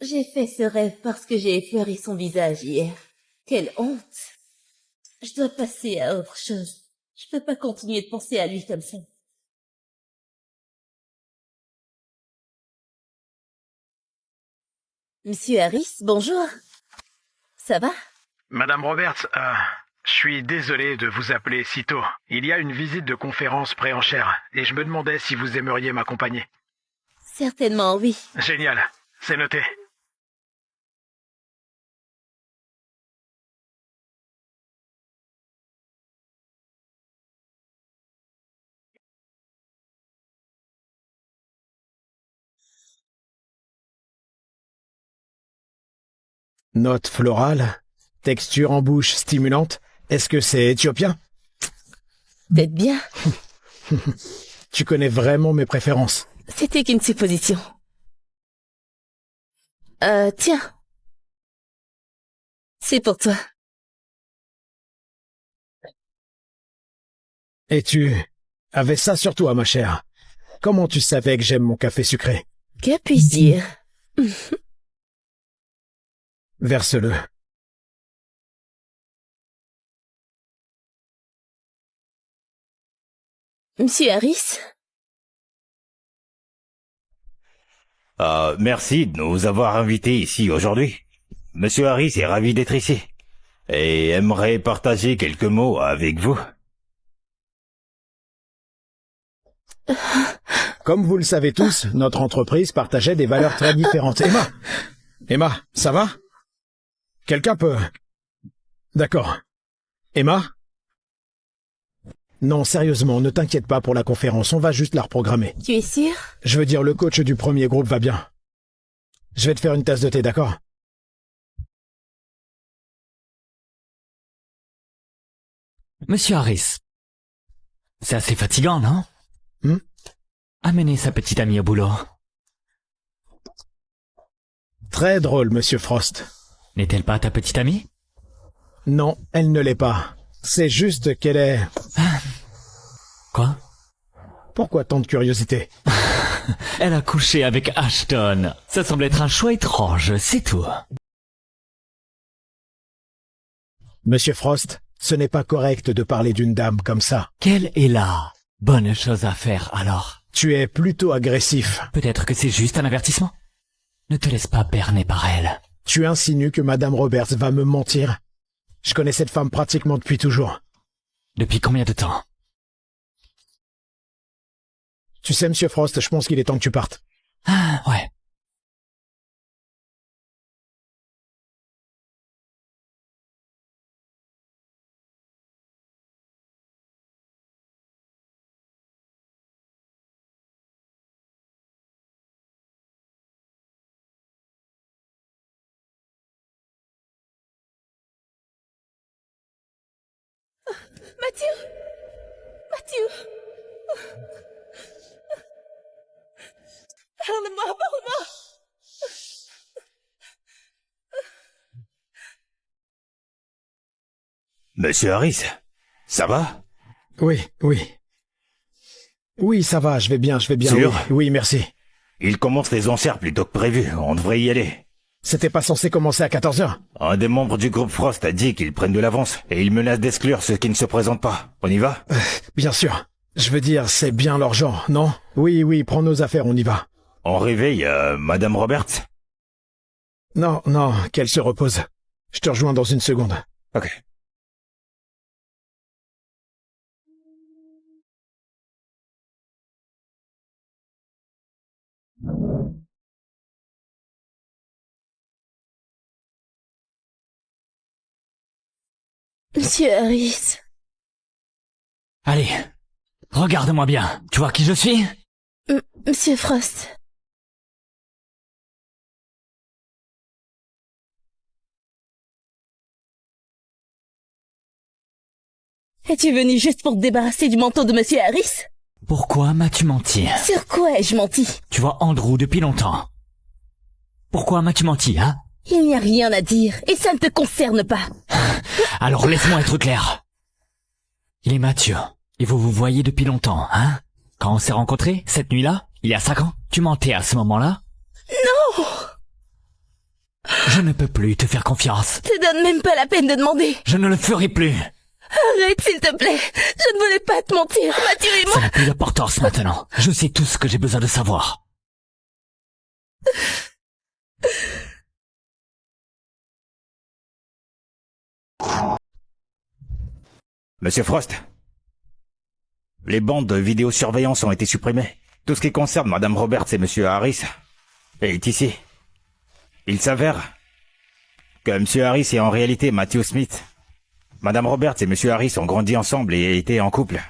J'ai fait ce rêve parce que j'ai effleuré son visage hier. Quelle honte. Je dois passer à autre chose. Je peux pas continuer de penser à lui comme ça. Monsieur Harris, bonjour. Ça va? Madame Roberts, je suis désolé de vous appeler si tôt. Il y a une visite de conférence préenchère et je me demandais si vous aimeriez m'accompagner. Certainement, oui. Génial, c'est noté. Note florale, texture en bouche stimulante. Est-ce que c'est éthiopien? Peut-être bien. Tu connais vraiment mes préférences. C'était qu'une supposition. Tiens. C'est pour toi. Et tu Avais ça sur toi, ma chère. Comment tu savais que j'aime mon café sucré? Que puis-je dire? Verse-le. Monsieur Harris? Merci de nous avoir invités ici aujourd'hui. Monsieur Harris est ravi d'être ici et aimerait partager quelques mots avec vous. Comme vous le savez tous, notre entreprise partageait des valeurs très différentes. Emma, ça va? Quelqu'un peut... D'accord. Emma? Non, sérieusement, ne t'inquiète pas pour la conférence, on va juste la reprogrammer. Tu es sûr? Je veux dire, le coach du premier groupe va bien. Je vais te faire une tasse de thé, d'accord? Monsieur Harris, c'est assez fatigant, non? Amenez sa petite amie au boulot. Très drôle, Monsieur Frost. N'est-elle pas ta petite amie? Non, elle ne l'est pas. C'est juste qu'elle est... Quoi? Pourquoi tant de curiosité? Elle a couché avec Ashton. Ça semble être un choix étrange, c'est tout. Monsieur Frost, ce n'est pas correct de parler d'une dame comme ça. Quelle est la bonne chose à faire, alors? Tu es plutôt agressif. Peut-être que c'est juste un avertissement. Ne te laisse pas berner par elle. Tu insinues que Madame Roberts va me mentir? Je connais cette femme pratiquement depuis toujours. Depuis combien de temps? Tu sais, Monsieur Frost, je pense qu'il est temps que tu partes. Ah, ouais. Mathieu! Parle-moi, parle-moi! Monsieur Harris, ça va? Oui. Oui, ça va, je vais bien. Sûr? Oui, merci. Il commence les enserts plus tôt que prévu, on devrait y aller. C'était pas censé commencer à 14h. Un des membres du groupe Frost a dit qu'ils prennent de l'avance, et il menace d'exclure ceux qui ne se présentent pas. On y va? Bien sûr. Je veux dire, c'est bien leur genre, non? Oui, prends nos affaires, on y va. On réveille Madame Roberts? Non, qu'elle se repose. Je te rejoins dans une seconde. Ok. Monsieur Harris. Allez, regarde-moi bien. Tu vois qui je suis? Monsieur Frost. Es-tu venu juste pour te débarrasser du manteau de Monsieur Harris? Pourquoi m'as-tu menti? Sur quoi ai-je menti? Tu vois Andrew depuis longtemps. Pourquoi m'as-tu menti, hein? Il n'y a rien à dire, et ça ne te concerne pas. Alors laisse-moi être clair. Il est Mathieu, et vous vous voyez depuis longtemps, hein? Quand on s'est rencontrés, cette nuit-là, il y a 5 ans, tu mentais à ce moment-là? Non! Je ne peux plus te faire confiance. Te donne même pas la peine de demander. Je ne le ferai plus. Arrête, s'il te plaît. Je ne voulais pas te mentir. Mathieu et Ça moi... n'a plus d'importance maintenant. Je sais tout ce que j'ai besoin de savoir. Monsieur Frost, les bandes de vidéosurveillance ont été supprimées. Tout ce qui concerne Madame Roberts et Monsieur Harris est ici. Il s'avère que Monsieur Harris est en réalité Matthew Smith. Madame Roberts et Monsieur Harris ont grandi ensemble et étaient en couple.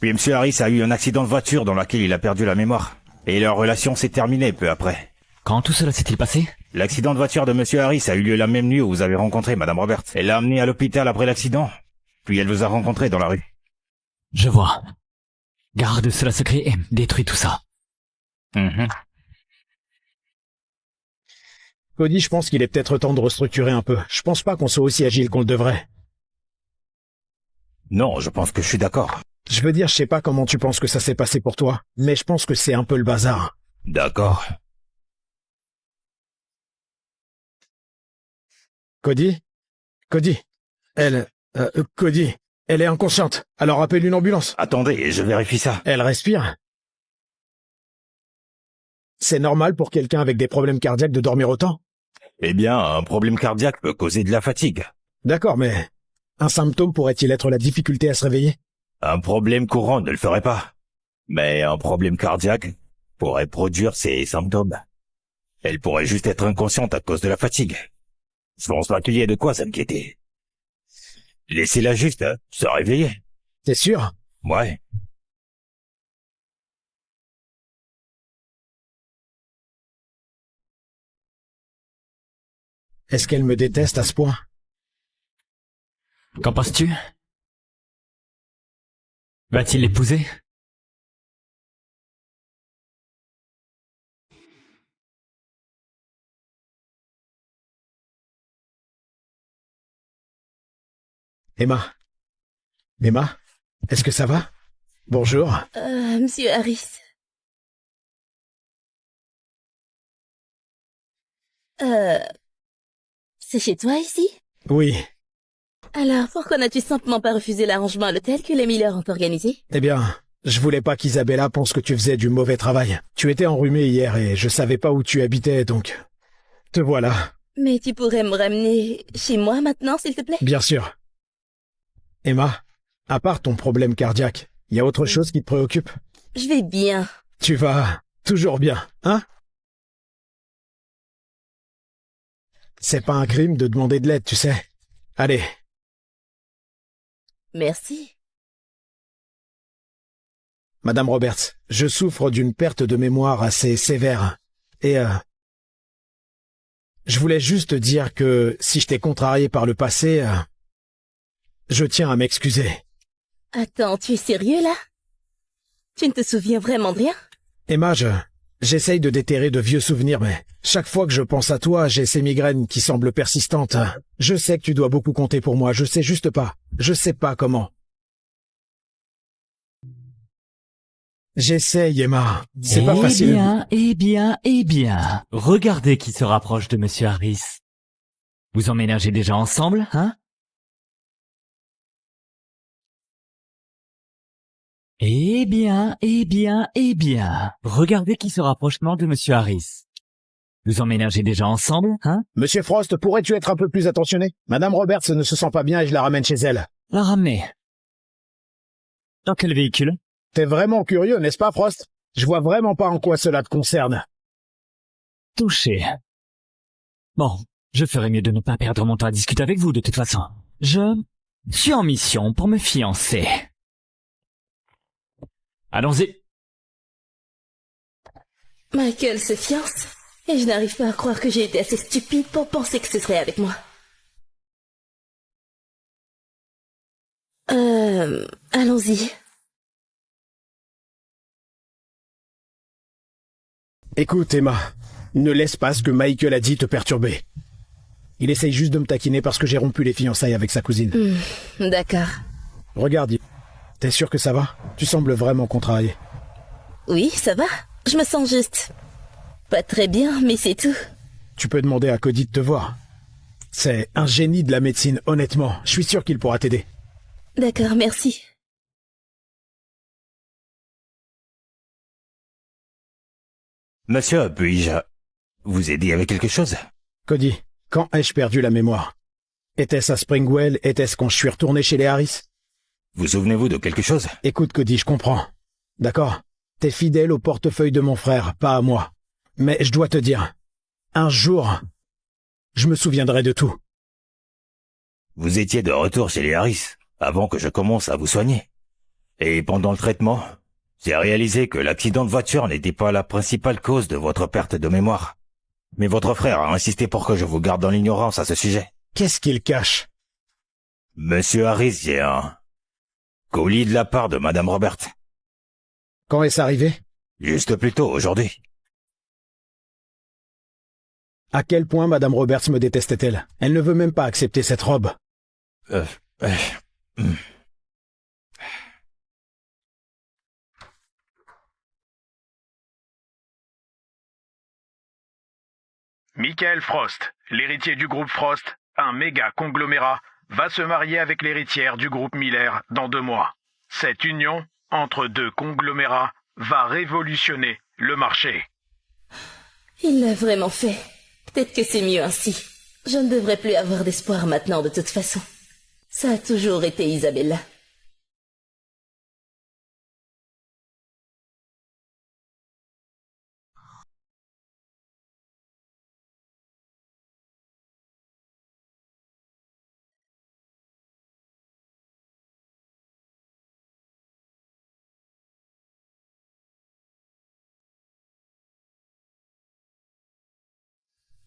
Puis Monsieur Harris a eu un accident de voiture dans lequel il a perdu la mémoire. Et leur relation s'est terminée peu après. Quand tout cela s'est-il passé? L'accident de voiture de Monsieur Harris a eu lieu la même nuit où vous avez rencontré Madame Roberts. Elle l'a amené à l'hôpital après l'accident. Puis elle vous a rencontré dans la rue. Je vois. Garde cela secret et détruis tout ça. Cody, je pense qu'il est peut-être temps de restructurer un peu. Je pense pas qu'on soit aussi agile qu'on le devrait. Non, je pense que je suis d'accord. Je veux dire, je sais pas comment tu penses que ça s'est passé pour toi, mais je pense que c'est un peu le bazar. D'accord. Cody? Cody? Cody, elle est inconsciente. Alors appelle une ambulance. Attendez, je vérifie ça. Elle respire. C'est normal pour quelqu'un avec des problèmes cardiaques de dormir autant? Eh bien, un problème cardiaque peut causer de la fatigue. D'accord, mais un symptôme pourrait-il être la difficulté à se réveiller? Un problème courant ne le ferait pas. Mais un problème cardiaque pourrait produire ces symptômes. Elle pourrait juste être inconsciente à cause de la fatigue. Je pense pas qu'il y ait de quoi s'inquiéter. Laissez-la juste, se réveiller. T'es sûr? Ouais. Est-ce qu'elle me déteste à ce point? Qu'en penses-tu? Va-t-il l'épouser? Emma? Emma? Est-ce que ça va? Bonjour. Monsieur Harris. C'est chez toi ici? Oui. Alors, pourquoi n'as-tu simplement pas refusé l'arrangement à l'hôtel que les Miller ont organisé? Eh bien, je voulais pas qu'Isabella pense que tu faisais du mauvais travail. Tu étais enrhumé hier et je savais pas où tu habitais, donc... Te voilà. Mais tu pourrais me ramener chez moi maintenant, s'il te plaît? Bien sûr. Emma, à part ton problème cardiaque, y a autre chose qui te préoccupe? Je vais bien. Tu vas toujours bien, hein? C'est pas un crime de demander de l'aide, tu sais. Allez. Merci. Madame Roberts, je souffre d'une perte de mémoire assez sévère. Et je voulais juste dire que si je t'ai contrarié par le passé, je tiens à m'excuser. Attends, tu es sérieux là? Tu ne te souviens vraiment de rien? Emma, j'essaye de déterrer de vieux souvenirs, mais chaque fois que je pense à toi, j'ai ces migraines qui semblent persistantes. Je sais que tu dois beaucoup compter pour moi, je sais juste pas. Je sais pas comment. J'essaye, Emma. C'est pas facile. Eh bien. Regardez qui se rapproche de Monsieur Harris. Vous emménagez déjà ensemble, hein? Eh bien. Regardez qui se rapproche de Monsieur Harris. Vous emménagez déjà ensemble, hein? Monsieur Frost, pourrais-tu être un peu plus attentionné? Madame Roberts ne se sent pas bien et je la ramène chez elle. La ramener. Dans quel véhicule? T'es vraiment curieux, n'est-ce pas, Frost? Je vois vraiment pas en quoi cela te concerne. Touché. Bon, je ferais mieux de ne pas perdre mon temps à discuter avec vous, de toute façon. Je suis en mission pour me fiancer. Allons-y. Michael se fiance, et je n'arrive pas à croire que j'ai été assez stupide pour penser que ce serait avec moi. Allons-y. Écoute, Emma, ne laisse pas ce que Michael a dit te perturber. Il essaye juste de me taquiner parce que j'ai rompu les fiançailles avec sa cousine. D'accord. Regarde, t'es sûr que ça va? Tu sembles vraiment contrarié. Oui, ça va. Je me sens juste... pas très bien, mais c'est tout. Tu peux demander à Cody de te voir. C'est un génie de la médecine, honnêtement. Je suis sûr qu'il pourra t'aider. D'accord, merci. Monsieur, puis-je vous aider avec quelque chose? Cody, quand ai-je perdu la mémoire? Était-ce à Springwell? Était-ce quand je suis retourné chez les Harris? Vous souvenez-vous de quelque chose? Écoute, Cody, je comprends. D'accord? T'es fidèle au portefeuille de mon frère, pas à moi. Mais je dois te dire, un jour, je me souviendrai de tout. Vous étiez de retour chez les Harris, avant que je commence à vous soigner. Et pendant le traitement, j'ai réalisé que l'accident de voiture n'était pas la principale cause de votre perte de mémoire. Mais votre frère a insisté pour que je vous garde dans l'ignorance à ce sujet. Qu'est-ce qu'il cache? Monsieur Harris, j'ai un colis de la part de Madame Robert. Quand est-ce arrivé? Juste plus tôt, aujourd'hui. À quel point Madame Roberts me détestait-elle? Elle ne veut même pas accepter cette robe. Michael Frost, l'héritier du groupe Frost, un méga conglomérat, va se marier avec l'héritière du groupe Miller dans 2 mois. Cette union entre 2 conglomérats va révolutionner le marché. Il l'a vraiment fait. Peut-être que c'est mieux ainsi. Je ne devrais plus avoir d'espoir maintenant de toute façon. Ça a toujours été Isabella.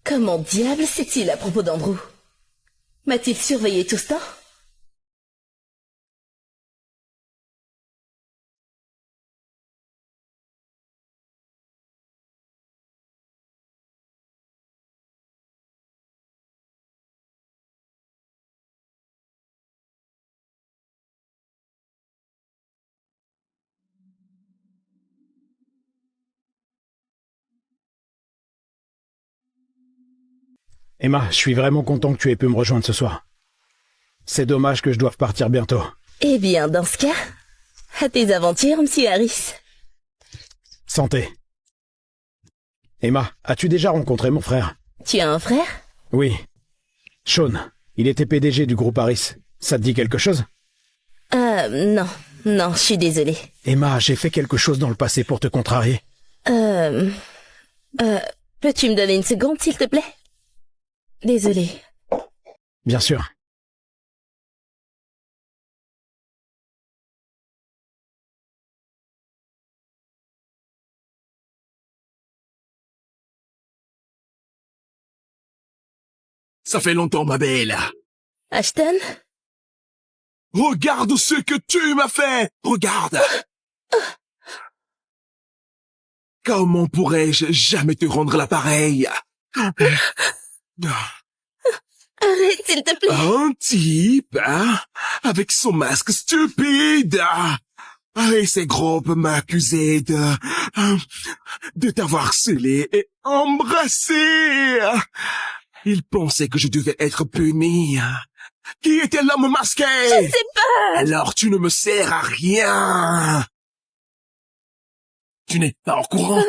Comment diable sait-il à propos d'Andrew? M'a-t-il surveillé tout ce temps? Emma, je suis vraiment content que tu aies pu me rejoindre ce soir. C'est dommage que je doive partir bientôt. Eh bien, dans ce cas, à tes aventures, monsieur Harris. Santé. Emma, as-tu déjà rencontré mon frère? Tu as un frère? Oui. Sean. Il était PDG du groupe Harris. Ça te dit quelque chose? Non. Non, je suis désolée. Emma, j'ai fait quelque chose dans le passé pour te contrarier. Peux-tu me donner une seconde, s'il te plaît? Désolée. Bien sûr. Ça fait longtemps, ma belle. Ashton? Regarde ce que tu m'as fait. Regarde. Comment pourrais-je jamais te rendre l'appareil? Arrête, s'il te plaît. Un type, hein, avec son masque stupide, et ses groupes m'accusaient de t'avoir scellé et embrassé. Il pensait que je devais être puni. Qui était l'homme masqué? Je sais pas. Alors tu ne me sers à rien. Tu n'es pas au courant?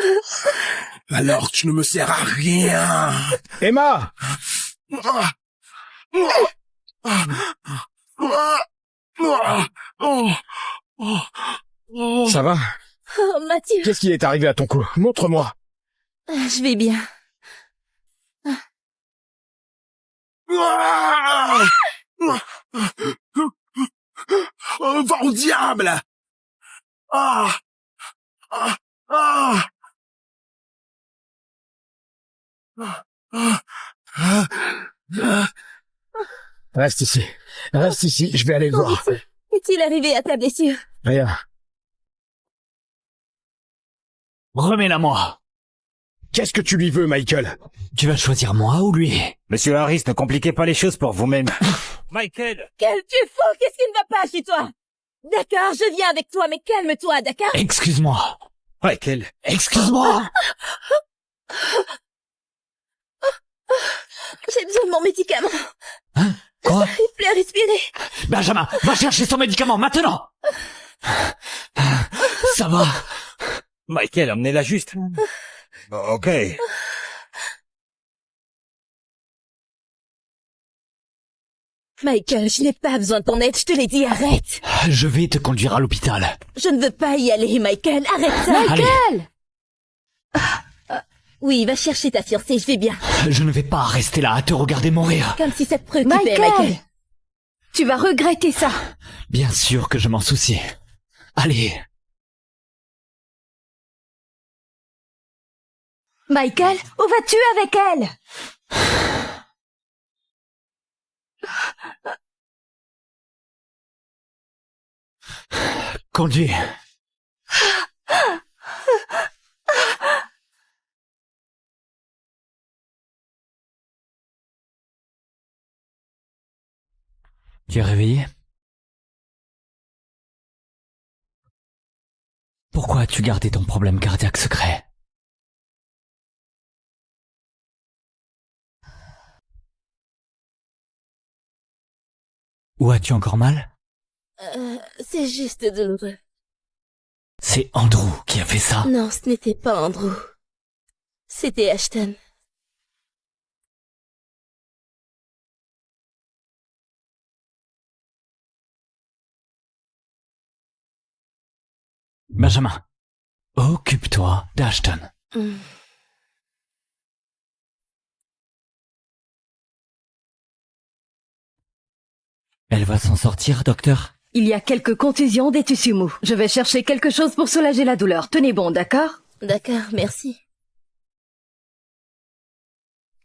Alors tu ne me sers à rien. Emma! Ça va? Oh, Mathieu. Qu'est-ce qui est arrivé à ton cou? Montre-moi. Je vais bien. Va au diable! Reste ici. Reste ici, je vais aller le voir. Est-il arrivé à ta blessure? Rien. Remets-la-moi. Qu'est-ce que tu lui veux, Michael? Tu vas choisir moi ou lui? Monsieur Harris, ne compliquez pas les choses pour vous-même. Michael! Quel tu es faux! Qu'est-ce qui ne va pas chez toi? D'accord, je viens avec toi, mais calme-toi, d'accord? Excuse-moi. Michael! Excuse-moi. J'ai besoin de mon médicament. Hein? Quoi? J'arrive plus à respirer. Benjamin, va chercher son médicament maintenant. Ça va? Michael, emmenez-la juste. Ok. Michael, je n'ai pas besoin de ton aide, je te l'ai dit, arrête. Je vais te conduire à l'hôpital. Je ne veux pas y aller, Michael, arrête ça. Allez. Oui, va chercher ta fiancée, je vais bien. Je ne vais pas rester là à te regarder mourir. Comme si ça te préoccupait, Michael. Tu vas regretter ça. Bien sûr que je m'en soucie. Allez. Michael, où vas-tu avec elle? Conduis. Tu es réveillé? Pourquoi as-tu gardé ton problème cardiaque secret? Où as-tu encore mal? C'est juste douloureux. C'est Andrew qui a fait ça. Non, ce n'était pas Andrew. C'était Ashton. Benjamin, occupe-toi d'Ashton. Elle va s'en sortir, docteur? Il y a quelques contusions des tissus mous. Je vais chercher quelque chose pour soulager la douleur. Tenez bon, d'accord? D'accord, merci.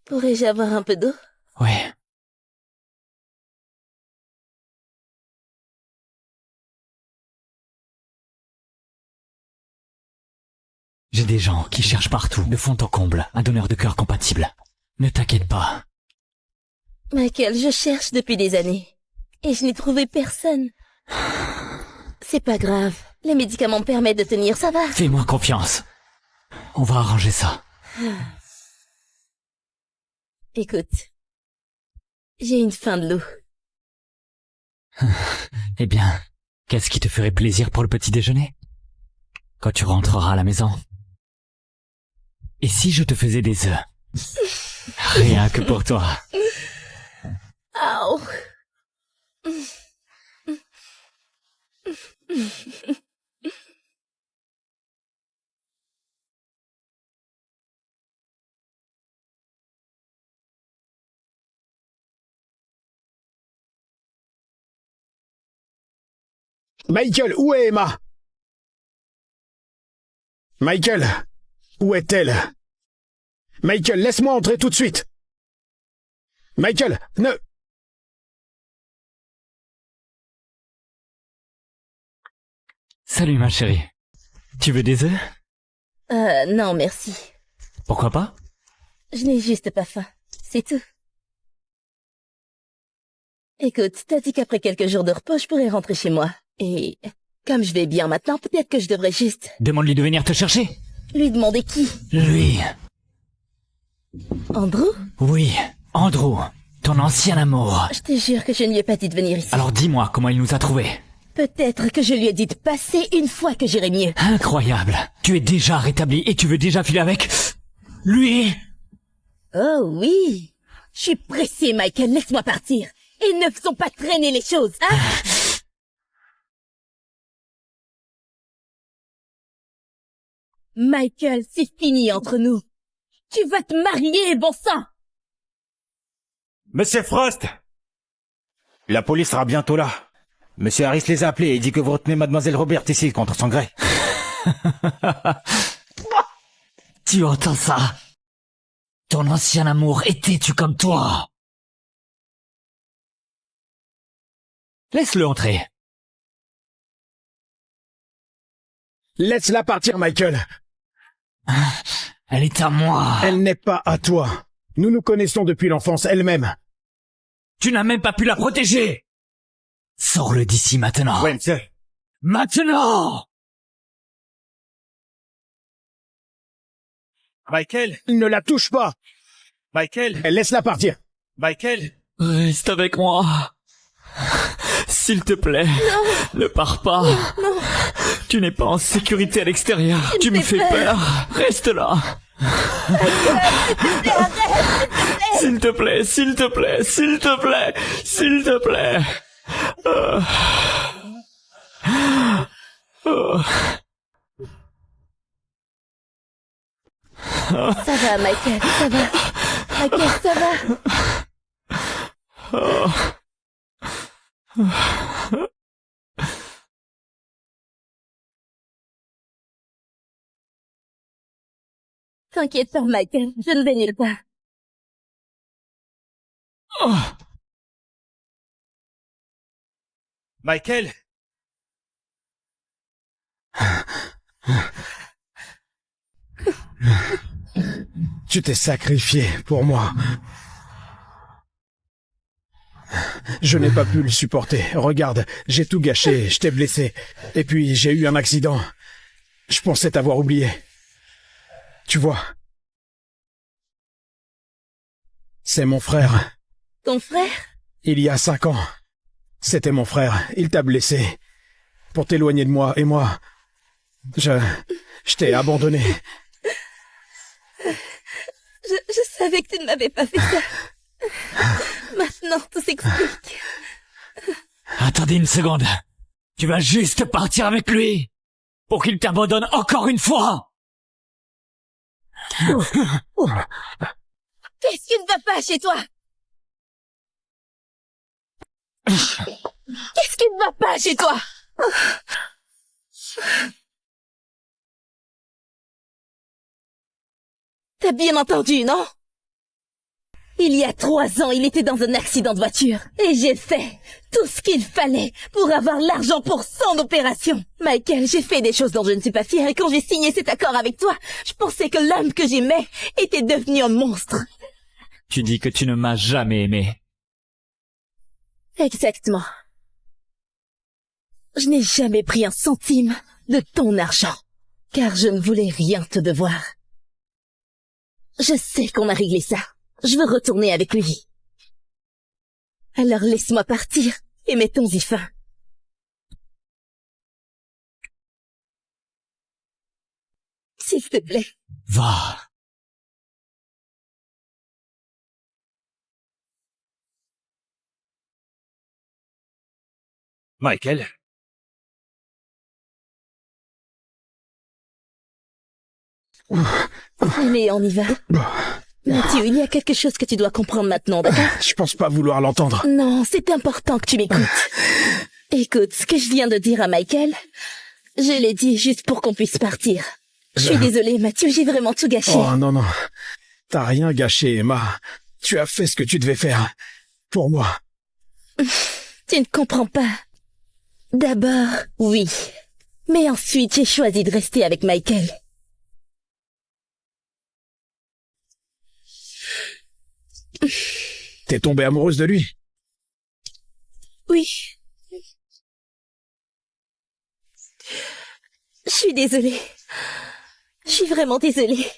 Pourrais-je avoir un peu d'eau? Oui. J'ai des gens qui cherchent partout, de fond en comble, un donneur de cœur compatible. Ne t'inquiète pas. Michael, je cherche depuis des années. Et je n'ai trouvé personne. C'est pas grave. Les médicaments me permettent de tenir, ça va. Fais-moi confiance. On va arranger ça. Écoute. J'ai une faim de l'eau. Eh bien, qu'est-ce qui te ferait plaisir pour le petit déjeuner? Quand tu rentreras à la maison. Et si je te faisais des œufs? Rien que pour toi. Aouh. Michael, où est Emma? Michael, où est-elle? Michael, laisse-moi entrer tout de suite. Michael, ne... Salut ma chérie. Tu veux des œufs? Non, merci. Pourquoi pas? Je n'ai juste pas faim. C'est tout. Écoute, t'as dit qu'après quelques jours de repos, je pourrais rentrer chez moi. Et comme je vais bien maintenant, peut-être que je devrais juste... Demande-lui de venir te chercher. Lui demander qui? Lui. Andrew? Oui, Andrew, ton ancien amour. Je te jure que je ne lui ai pas dit de venir ici. Alors dis-moi comment il nous a trouvés. Peut-être que je lui ai dit de passer une fois que j'irai mieux. Incroyable. Tu es déjà rétabli et tu veux déjà filer avec... lui? Oh oui. Je suis pressée, Michael, laisse-moi partir. Et ne faisons pas traîner les choses, hein? Michael, c'est fini entre nous. Tu vas te marier, bon sang! Monsieur Frost! La police sera bientôt là. Monsieur Harris les a appelés et dit que vous retenez mademoiselle Robert ici contre son gré. Tu entends ça? Ton ancien amour est têtu comme toi. Laisse-le entrer. Laisse-la partir, Michael. Elle est à moi. Elle n'est pas à toi. Nous nous connaissons depuis l'enfance elle-même. Tu n'as même pas pu la protéger. Sors-le d'ici maintenant. Ouais, monsieur. Maintenant! Michael! Ne la touche pas. Michael! Laisse-la partir. Michael! Reste avec moi. S'il te plaît. Non. Ne pars pas. Non. Tu n'es pas en sécurité à l'extérieur. Tu me fais peur. Reste là. S'il te plaît, s'il te plaît, s'il te plaît, s'il te plaît. Ça va, Michael, ça va. Michael, ça va. T'inquiète pas, Michael, je ne vais nulle part. Michael! Tu t'es sacrifié pour moi. Je n'ai pas pu le supporter. Regarde, j'ai tout gâché, je t'ai blessé. Et puis, j'ai eu un accident. Je pensais t'avoir oublié. Tu vois. C'est mon frère. Ton frère? Il y a 5 ans. C'était mon frère. Il t'a blessé. Pour t'éloigner de moi, et moi... Je t'ai abandonné. Je savais que tu ne m'avais pas fait ça. Maintenant, tout s'explique. Attendez une seconde. Tu vas juste partir avec lui pour qu'il t'abandonne encore une fois. Qu'est-ce qui ne va pas chez toi? Qu'est-ce qui ne va pas chez toi? T'as bien entendu, non? Il y a 3 ans, il était dans un accident de voiture. Et j'ai fait tout ce qu'il fallait pour avoir l'argent pour son opération. Michael, j'ai fait des choses dont je ne suis pas fière. Et quand j'ai signé cet accord avec toi, je pensais que l'homme que j'aimais était devenu un monstre. Tu dis que tu ne m'as jamais aimé. Exactement. Je n'ai jamais pris un centime de ton argent, car je ne voulais rien te devoir. Je sais qu'on a réglé ça. Je veux retourner avec lui. Alors laisse-moi partir et mettons-y fin. S'il te plaît. Va. Michael? Allez, on y va. Mathieu, il y a quelque chose que tu dois comprendre maintenant, d'accord? Je pense pas vouloir l'entendre. Non, c'est important que tu m'écoutes. Écoute, ce que je viens de dire à Michael, je l'ai dit juste pour qu'on puisse partir. Je suis désolée, Mathieu, j'ai vraiment tout gâché. Oh non, non. T'as rien gâché, Emma. Tu as fait ce que tu devais faire. Pour moi. Tu ne comprends pas. D'abord, oui. Mais ensuite, j'ai choisi de rester avec Michael. T'es tombée amoureuse de lui? Oui. Je suis désolée. Je suis vraiment désolée.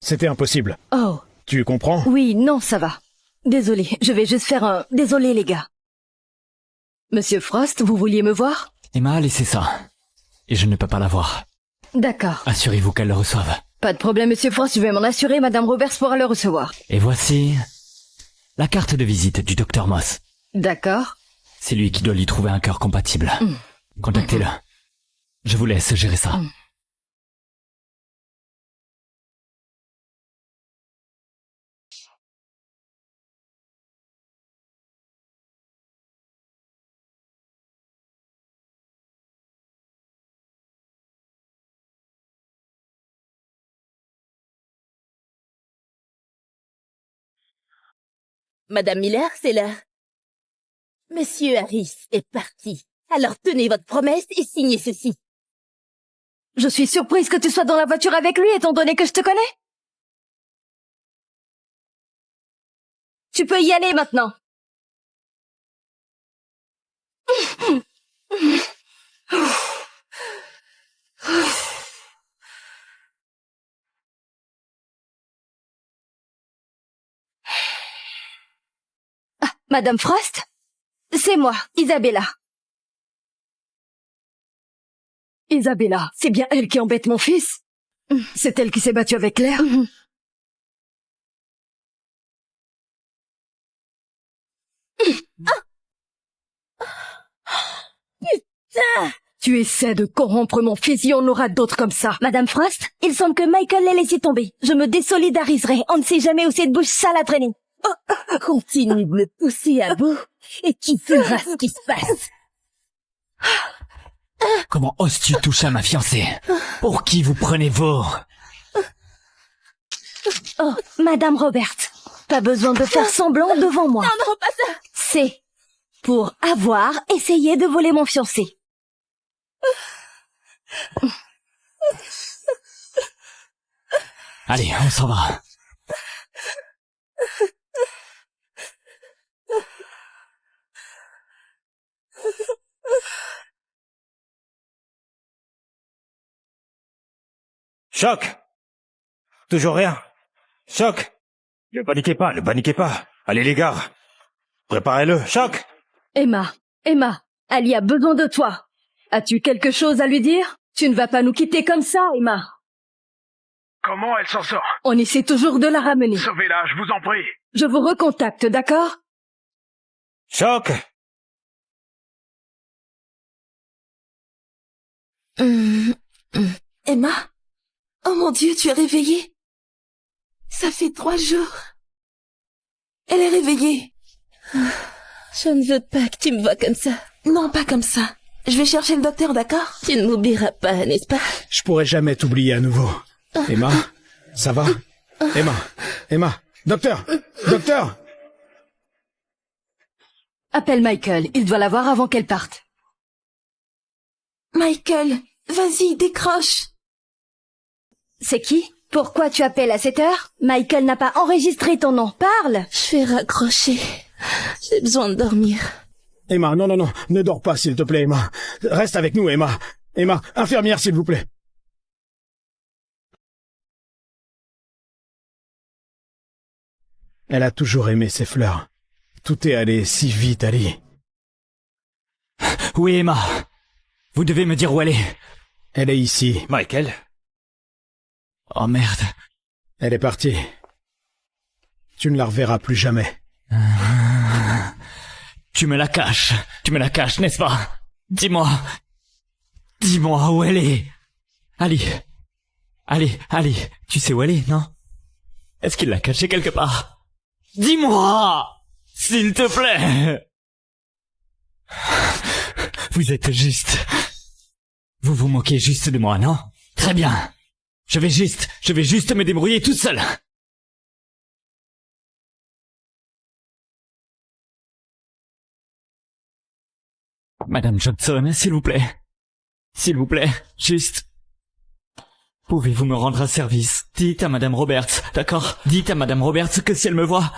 C'était impossible. Oh. Tu comprends? Oui, non, ça va. Désolé, je vais juste faire un... Désolé, les gars. Monsieur Frost, vous vouliez me voir? Emma, laissez ça. Et je ne peux pas la voir. D'accord. Assurez-vous qu'elle le reçoive. Pas de problème, Monsieur Frost, je vais m'en assurer, Madame Roberts pourra le recevoir. Et voici la carte de visite du docteur Moss. D'accord. C'est lui qui doit lui trouver un cœur compatible. Contactez-le. Je vous laisse gérer ça. Madame Miller, c'est là. Monsieur Harris est parti. Alors tenez votre promesse et signez ceci. Je suis surprise que tu sois dans la voiture avec lui, étant donné que je te connais. Tu peux y aller maintenant. Ah, Madame Frost? C'est moi, Isabella. Isabella, c'est bien elle qui embête mon fils? C'est elle qui s'est battue avec Claire? Putain! Tu essaies de corrompre mon fils et on aura d'autres comme ça. Madame Frost, il semble que Michael l'ait laissé tomber. Je me désolidariserai. On ne sait jamais où cette bouche sale a traîné. Continue de me pousser à bout et tu verras ce qui se passe. Comment oses-tu toucher à ma fiancée? Pour qui vous prenez-vous? Oh, Madame Robert, pas besoin de faire semblant devant moi. Non, pas ça. C'est pour avoir essayé de voler mon fiancé. Allez, on s'en va. Choc! Toujours rien. Choc. Ne paniquez pas, ne paniquez pas. Allez les gars, préparez-le. Choc. Emma, Ali a besoin de toi. As-tu quelque chose à lui dire? Tu ne vas pas nous quitter comme ça, Emma. Comment elle s'en sort? On essaie toujours de la ramener. Sauvez-la, je vous en prie. Je vous recontacte, d'accord? Choc. Emma? Oh mon Dieu, tu es réveillée? Ça fait 3 jours. Elle est réveillée. Je ne veux pas que tu me vois comme ça. Non, pas comme ça. Je vais chercher le docteur, d'accord? Tu ne m'oublieras pas, n'est-ce pas? Je pourrai jamais t'oublier à nouveau. Emma, ça va? Emma, docteur! Appelle Michael, il doit la voir avant qu'elle parte. Michael, vas-y, décroche. C'est qui? Pourquoi tu appelles à cette heure? Michael n'a pas enregistré ton nom. Parle! Je vais raccrocher. J'ai besoin de dormir. Emma, non, ne dors pas, s'il te plaît, Emma. Reste avec nous, Emma. Emma, infirmière, s'il vous plaît. Elle a toujours aimé ses fleurs. Tout est allé si vite, Ali. Oui, Emma. Vous devez me dire où elle est. Elle est ici. Michael. Oh merde. Elle est partie. Tu ne la reverras plus jamais. Tu me la caches, n'est-ce pas? Dis-moi où elle est. Ali, tu sais où elle est, non? Est-ce qu'il l'a cachée quelque part? Dis-moi, s'il te plaît. Vous êtes juste. Vous vous moquez juste de moi, non? Très bien. Je vais juste me débrouiller toute seule. Madame Johnson, s'il vous plaît, juste... Pouvez-vous me rendre un service? Dites à Madame Roberts, d'accord? Dites à Madame Roberts que si elle me voit,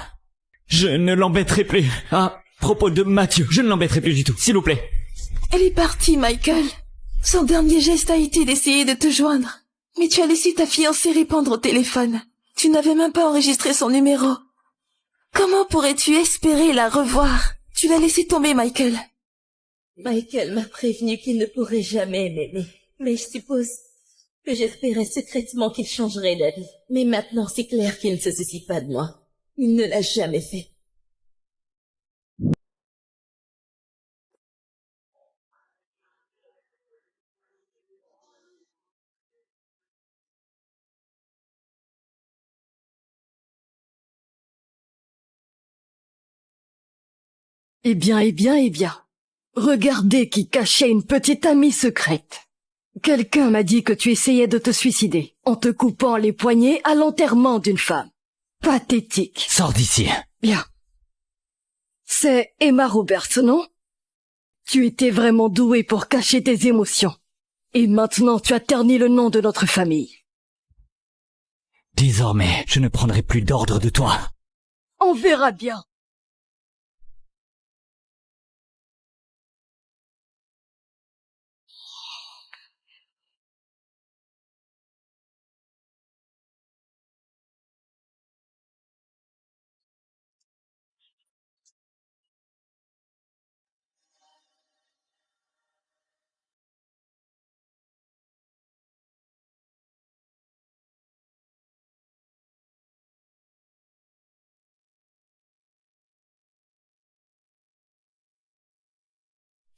je ne l'embêterai plus. À propos de Mathieu, je ne l'embêterai plus du tout, s'il vous plaît. Elle est partie, Michael. Son dernier geste a été d'essayer de te joindre. Mais tu as laissé ta fiancée répondre au téléphone. Tu n'avais même pas enregistré son numéro. Comment pourrais-tu espérer la revoir? Tu l'as laissé tomber, Michael. Michael m'a prévenu qu'il ne pourrait jamais m'aimer. Mais je suppose que j'espérais secrètement qu'il changerait d'avis. Mais maintenant, c'est clair qu'il ne se soucie pas de moi. Il ne l'a jamais fait. Eh bien. Regardez qui cachait une petite amie secrète. Quelqu'un m'a dit que tu essayais de te suicider en te coupant les poignets à l'enterrement d'une femme. Pathétique. Sors d'ici. Bien. C'est Emma Roberts, non? Tu étais vraiment douée pour cacher tes émotions. Et maintenant tu as terni le nom de notre famille. Désormais, je ne prendrai plus d'ordre de toi. On verra bien.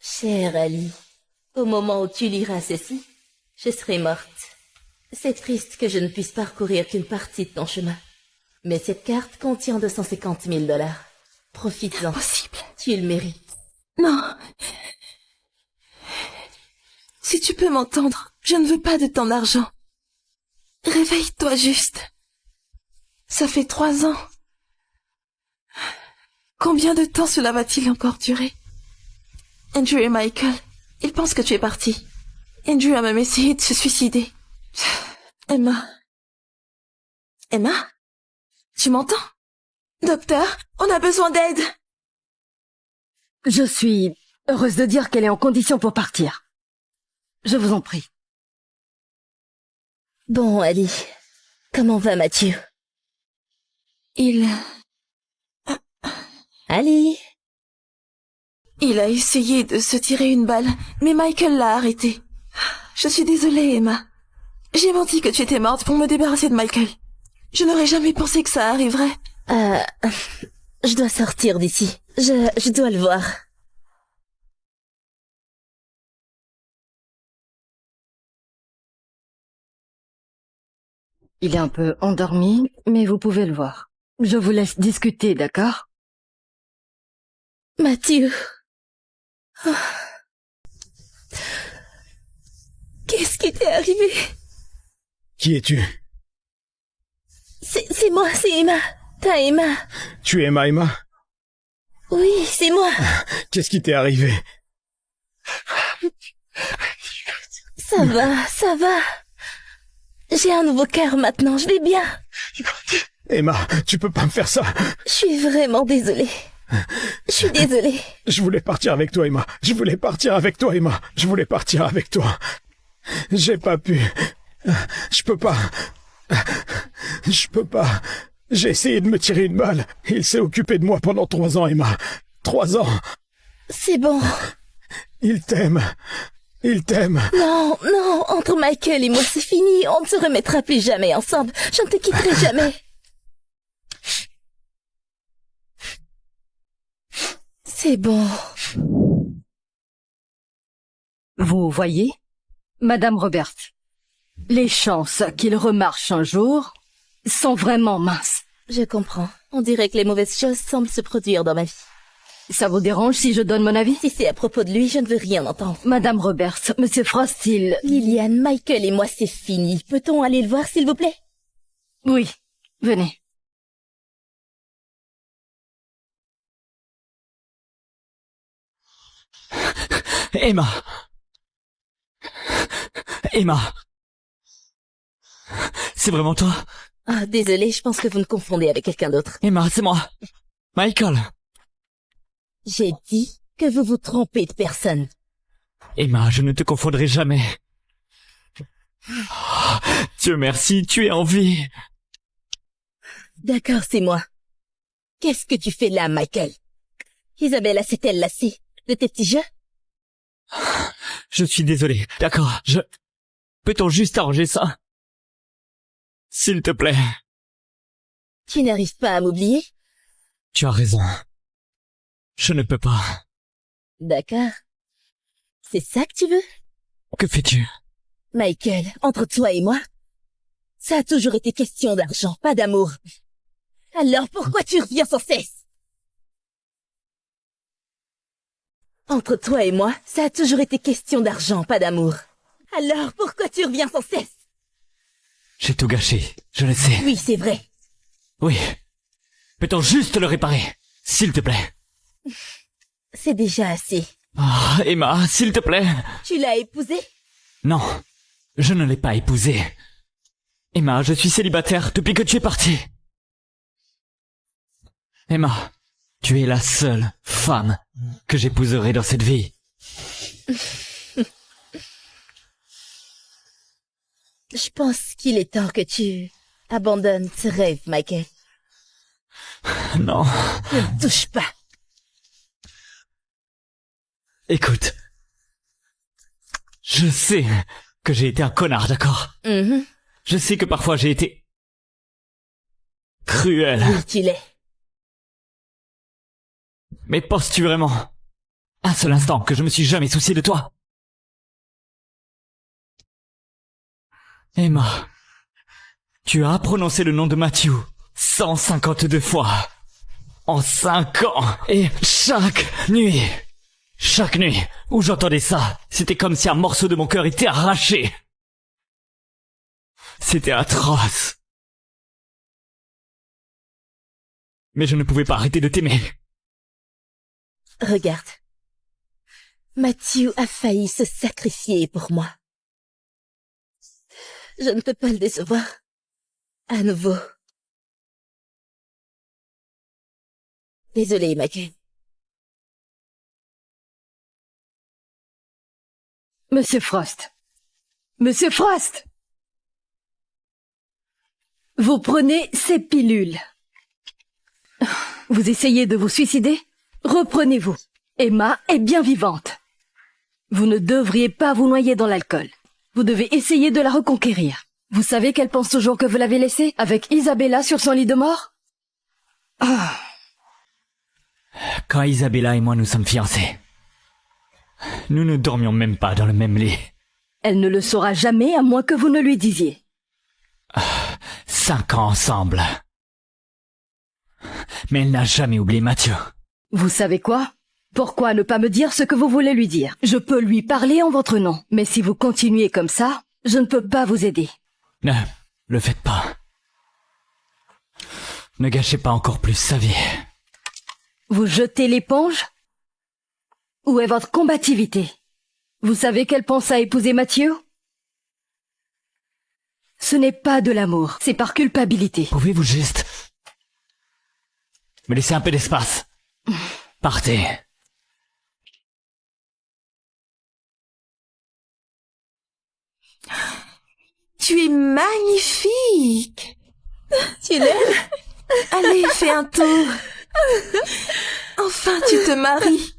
Cher Ali, au moment où tu liras ceci, je serai morte. C'est triste que je ne puisse parcourir qu'une partie de ton chemin. Mais cette carte contient $250 000. Profites-en. Impossible. Tu le mérites. Non. Si tu peux m'entendre, je ne veux pas de ton argent. Réveille-toi juste. Ça fait 3 ans. Combien de temps cela va-t-il encore durer? Andrew et Michael, ils pensent que tu es parti. Andrew a même essayé de se suicider. Emma? Tu m'entends? Docteur, on a besoin d'aide. Je suis heureuse de dire qu'elle est en condition pour partir. Je vous en prie. Bon, Ali, Comment va Mathieu? Il Ali? Il a essayé de se tirer une balle, mais Michael l'a arrêté. Je suis désolée, Emma. J'ai menti que tu étais morte pour me débarrasser de Michael. Je n'aurais jamais pensé que ça arriverait. Je dois sortir d'ici. Je dois le voir. Il est un peu endormi, mais vous pouvez le voir. Je vous laisse discuter, d'accord? Mathieu. Oh. Qu'est-ce qui t'est arrivé? Qui es-tu? C'est moi, c'est Emma. T'as Emma. Tu es Emma? Oui, c'est moi. Qu'est-ce qui t'est arrivé? Ça va, ça va. J'ai un nouveau cœur maintenant, je vais bien. Emma, tu peux pas me faire ça. Je suis vraiment désolée. Je suis désolée. Je voulais partir avec toi, Emma. Je voulais partir avec toi, Emma. Je voulais partir avec toi. J'ai pas pu. Je peux pas. Je peux pas. J'ai essayé de me tirer une balle. Il s'est occupé de moi pendant 3 ans, Emma. 3 ans. C'est bon. Il t'aime. Il t'aime. Non, non, entre Michael et moi, c'est fini. On ne se remettra plus jamais ensemble. Je ne te quitterai jamais. C'est bon. Vous voyez, Madame Roberts, les chances qu'il remarche un jour sont vraiment minces. Je comprends. On dirait que les mauvaises choses semblent se produire dans ma vie. Ça vous dérange si je donne mon avis? Si c'est à propos de lui, je ne veux rien entendre. Madame Roberts, Monsieur Frost, Liliane, Michael et moi, c'est fini. Peut-on aller le voir, s'il vous plaît? Oui, venez. Emma. Emma. C'est vraiment toi? Ah, désolé, je pense que vous me confondez avec quelqu'un d'autre. Emma, c'est moi. Michael. J'ai dit que vous vous trompez de personne. Emma, je ne te confondrai jamais. Oh, Dieu merci, tu es en vie. D'accord, c'est moi. Qu'est-ce que tu fais là, Michael? Isabella s'est-elle lassée de tes petits jeux? Je suis désolé. D'accord, Peut-on juste arranger ça? S'il te plaît. Tu n'arrives pas à m'oublier? Tu as raison. Je ne peux pas. D'accord. C'est ça que tu veux? Que fais-tu? Michael, entre toi et moi, ça a toujours été question d'argent, pas d'amour. Alors pourquoi tu reviens sans cesse? Entre toi et moi, ça a toujours été question d'argent, pas d'amour. Alors pourquoi tu reviens sans cesse? J'ai tout gâché, je le sais. Oui, c'est vrai. Oui. Peut-on juste le réparer? S'il te plaît. C'est déjà assez. Oh, Emma, s'il te plaît. Tu l'as épousé? Non, je ne l'ai pas épousé. Emma, je suis célibataire depuis que tu es partie. Emma, tu es la seule femme que j'épouserai dans cette vie. Je pense qu'il est temps que tu abandonnes ce rêve, Michael. Non. Ne me touche pas. Écoute. Je sais que j'ai été un connard, d'accord? Je sais que parfois j'ai été cruel. Oui, tu l'es. Mais penses-tu vraiment un seul instant que je me suis jamais soucié de toi? Emma, tu as prononcé le nom de Matthew 152 fois en 5 ans et chaque nuit où j'entendais ça, c'était comme si un morceau de mon cœur était arraché. C'était atroce. Mais je ne pouvais pas arrêter de t'aimer. Regarde. Matthew a failli se sacrifier pour moi. Je ne peux pas le décevoir. À nouveau. Désolée, Michael. Monsieur Frost. Monsieur Frost! Vous prenez ces pilules. Vous essayez de vous suicider? Reprenez-vous. Emma est bien vivante. Vous ne devriez pas vous noyer dans l'alcool. Vous devez essayer de la reconquérir. Vous savez qu'elle pense toujours que vous l'avez laissée avec Isabella sur son lit de mort? Ah. Quand Isabella et moi nous sommes fiancés, nous ne dormions même pas dans le même lit. Elle ne le saura jamais à moins que vous ne lui disiez. 5 ans ensemble. Mais elle n'a jamais oublié Mathieu. Vous savez quoi? Pourquoi ne pas me dire ce que vous voulez lui dire? Je peux lui parler en votre nom, mais si vous continuez comme ça, je ne peux pas vous aider. Ne le faites pas. Ne gâchez pas encore plus sa vie. Vous jetez l'éponge? Où est votre combativité? Vous savez qu'elle pense à épouser Mathieu? Ce n'est pas de l'amour, c'est par culpabilité. Pouvez-vous juste me laisser un peu d'espace? Partez. Tu es magnifique. Tu l'aimes? Allez, fais un tour. Enfin, tu te maries.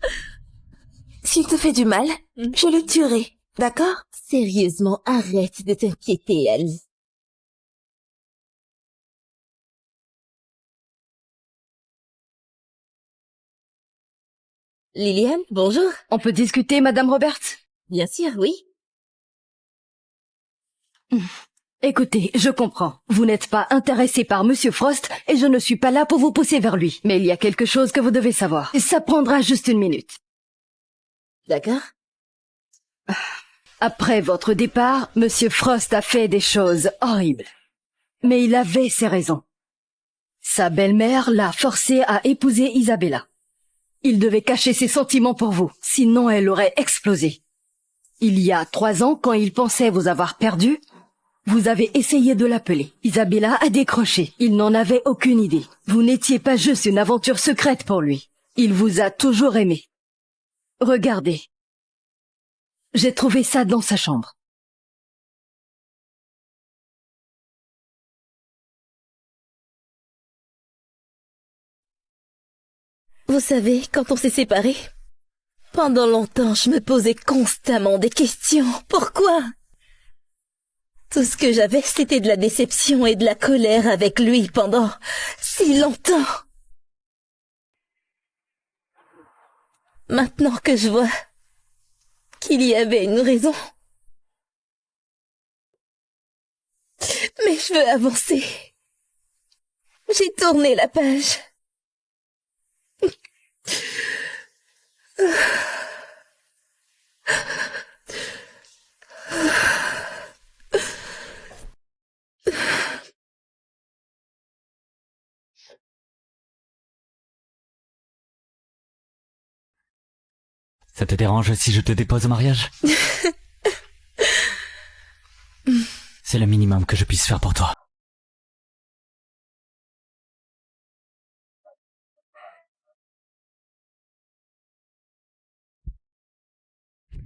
S'il te fait du mal, je le tuerai, d'accord? Sérieusement, arrête de t'inquiéter, Alice. Liliane, bonjour. On peut discuter, Madame Roberts? Bien sûr, oui. Écoutez, je comprends. Vous n'êtes pas intéressé par Monsieur Frost et je ne suis pas là pour vous pousser vers lui. Mais il y a quelque chose que vous devez savoir. Ça prendra juste 1 minute. D'accord. Après votre départ, Monsieur Frost a fait des choses horribles. Mais il avait ses raisons. Sa belle-mère l'a forcé à épouser Isabella. Il devait cacher ses sentiments pour vous, sinon elle aurait explosé. Il y a 3 ans, quand il pensait vous avoir perdu, vous avez essayé de l'appeler. Isabella a décroché. Il n'en avait aucune idée. Vous n'étiez pas juste une aventure secrète pour lui. Il vous a toujours aimé. Regardez. J'ai trouvé ça dans sa chambre. Vous savez, quand on s'est séparés, pendant longtemps, je me posais constamment des questions. Pourquoi? Tout ce que j'avais, c'était de la déception et de la colère avec lui pendant si longtemps. Maintenant que je vois qu'il y avait une raison, mais je veux avancer. J'ai tourné la page. Ça te dérange si je te dépose au mariage? C'est le minimum que je puisse faire pour toi.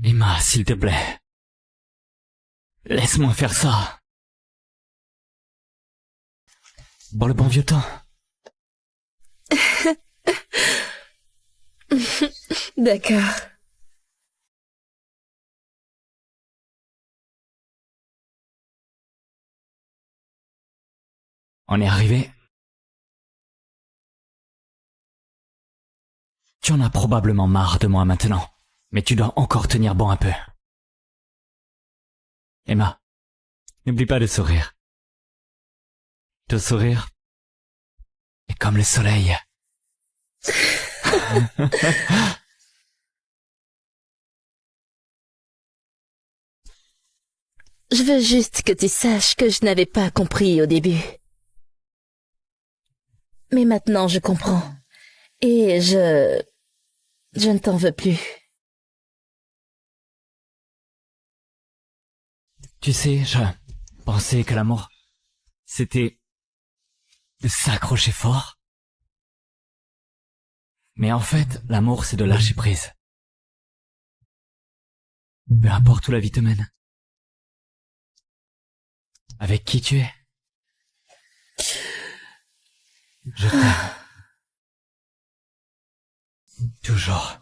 Emma, s'il te plaît. Laisse-moi faire ça. Dans le bon vieux temps. D'accord. On est arrivé. Tu en as probablement marre de moi maintenant, mais tu dois encore tenir bon un peu. Emma, n'oublie pas de sourire. Te sourire est comme le soleil. Je veux juste que tu saches que je n'avais pas compris au début. Mais maintenant je comprends. Et je ne t'en veux plus. Tu sais, je pensais que l'amour, c'était de s'accrocher fort. Mais en fait, l'amour, c'est de lâcher prise. Peu importe où la vie te mène. Avec qui tu es. Je t'aime. Toujours.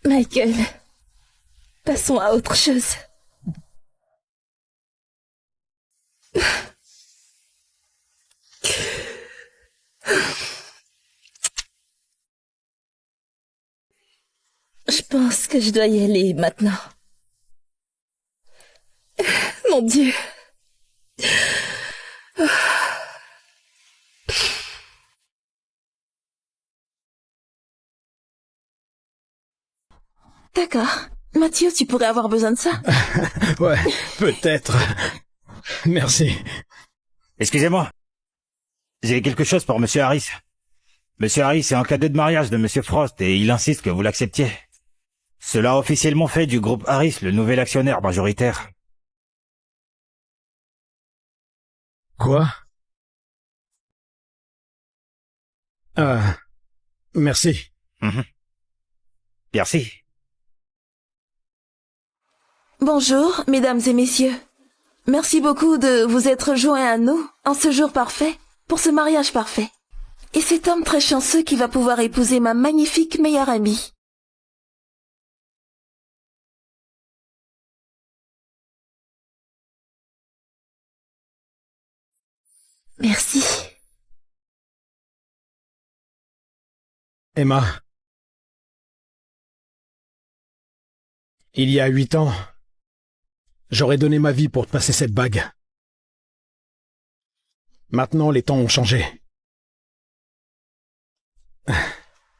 Michael, passons à autre chose. Je pense que je dois y aller maintenant. Mon Dieu. D'accord. Mathieu, tu pourrais avoir besoin de ça. Ouais, peut-être. Merci. Excusez-moi. J'ai quelque chose pour Monsieur Harris. Monsieur Harris est un cadeau de mariage de Monsieur Frost et il insiste que vous l'acceptiez. Cela a officiellement fait du groupe Harris le nouvel actionnaire majoritaire. Quoi? Merci. Merci. Bonjour, mesdames et messieurs. Merci beaucoup de vous être joints à nous en ce jour parfait, pour ce mariage parfait. Et cet homme très chanceux qui va pouvoir épouser ma magnifique meilleure amie. Merci. Emma. Il y a 8 ans, j'aurais donné ma vie pour te passer cette bague. Maintenant, les temps ont changé.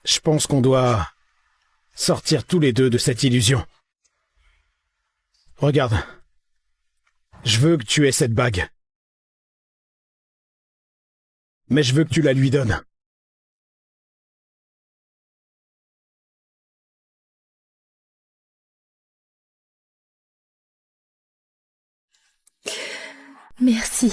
Je pense qu'on doit sortir tous les deux de cette illusion. Regarde. Je veux que tu aies cette bague. Mais je veux que tu la lui donnes. Merci.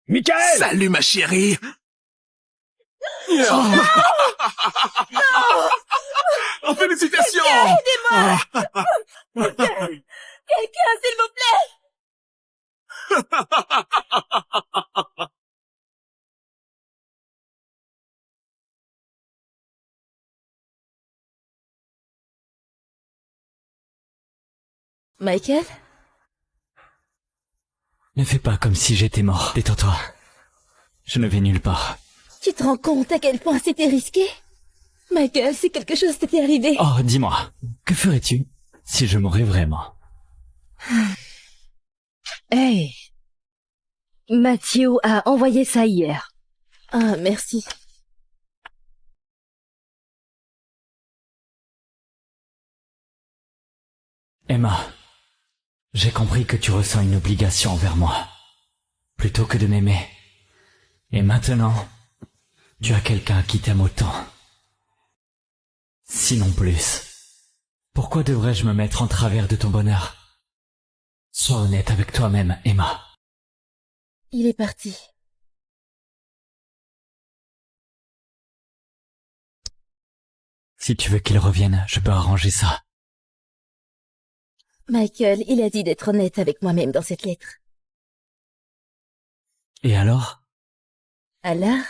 Michael! Salut ma chérie. Oh, félicitations. Aidez-moi. Quelqu'un, s'il vous plaît. Michael? Ne fais pas comme si j'étais mort. Détends-toi. Je ne vais nulle part. Tu te rends compte à quel point c'était risqué? Michael, si quelque chose t'était arrivé... Oh, dis-moi, que ferais-tu si je mourais vraiment? Hey, Mathieu a envoyé ça hier. Ah, merci. Emma, j'ai compris que tu ressens une obligation envers moi, plutôt que de m'aimer. Et maintenant, tu as quelqu'un qui t'aime autant. Sinon plus. Pourquoi devrais-je me mettre en travers de ton bonheur? Sois honnête avec toi-même, Emma. Il est parti. Si tu veux qu'il revienne, je peux arranger ça. Michael, il a dit d'être honnête avec moi-même dans cette lettre. Et alors? Alors?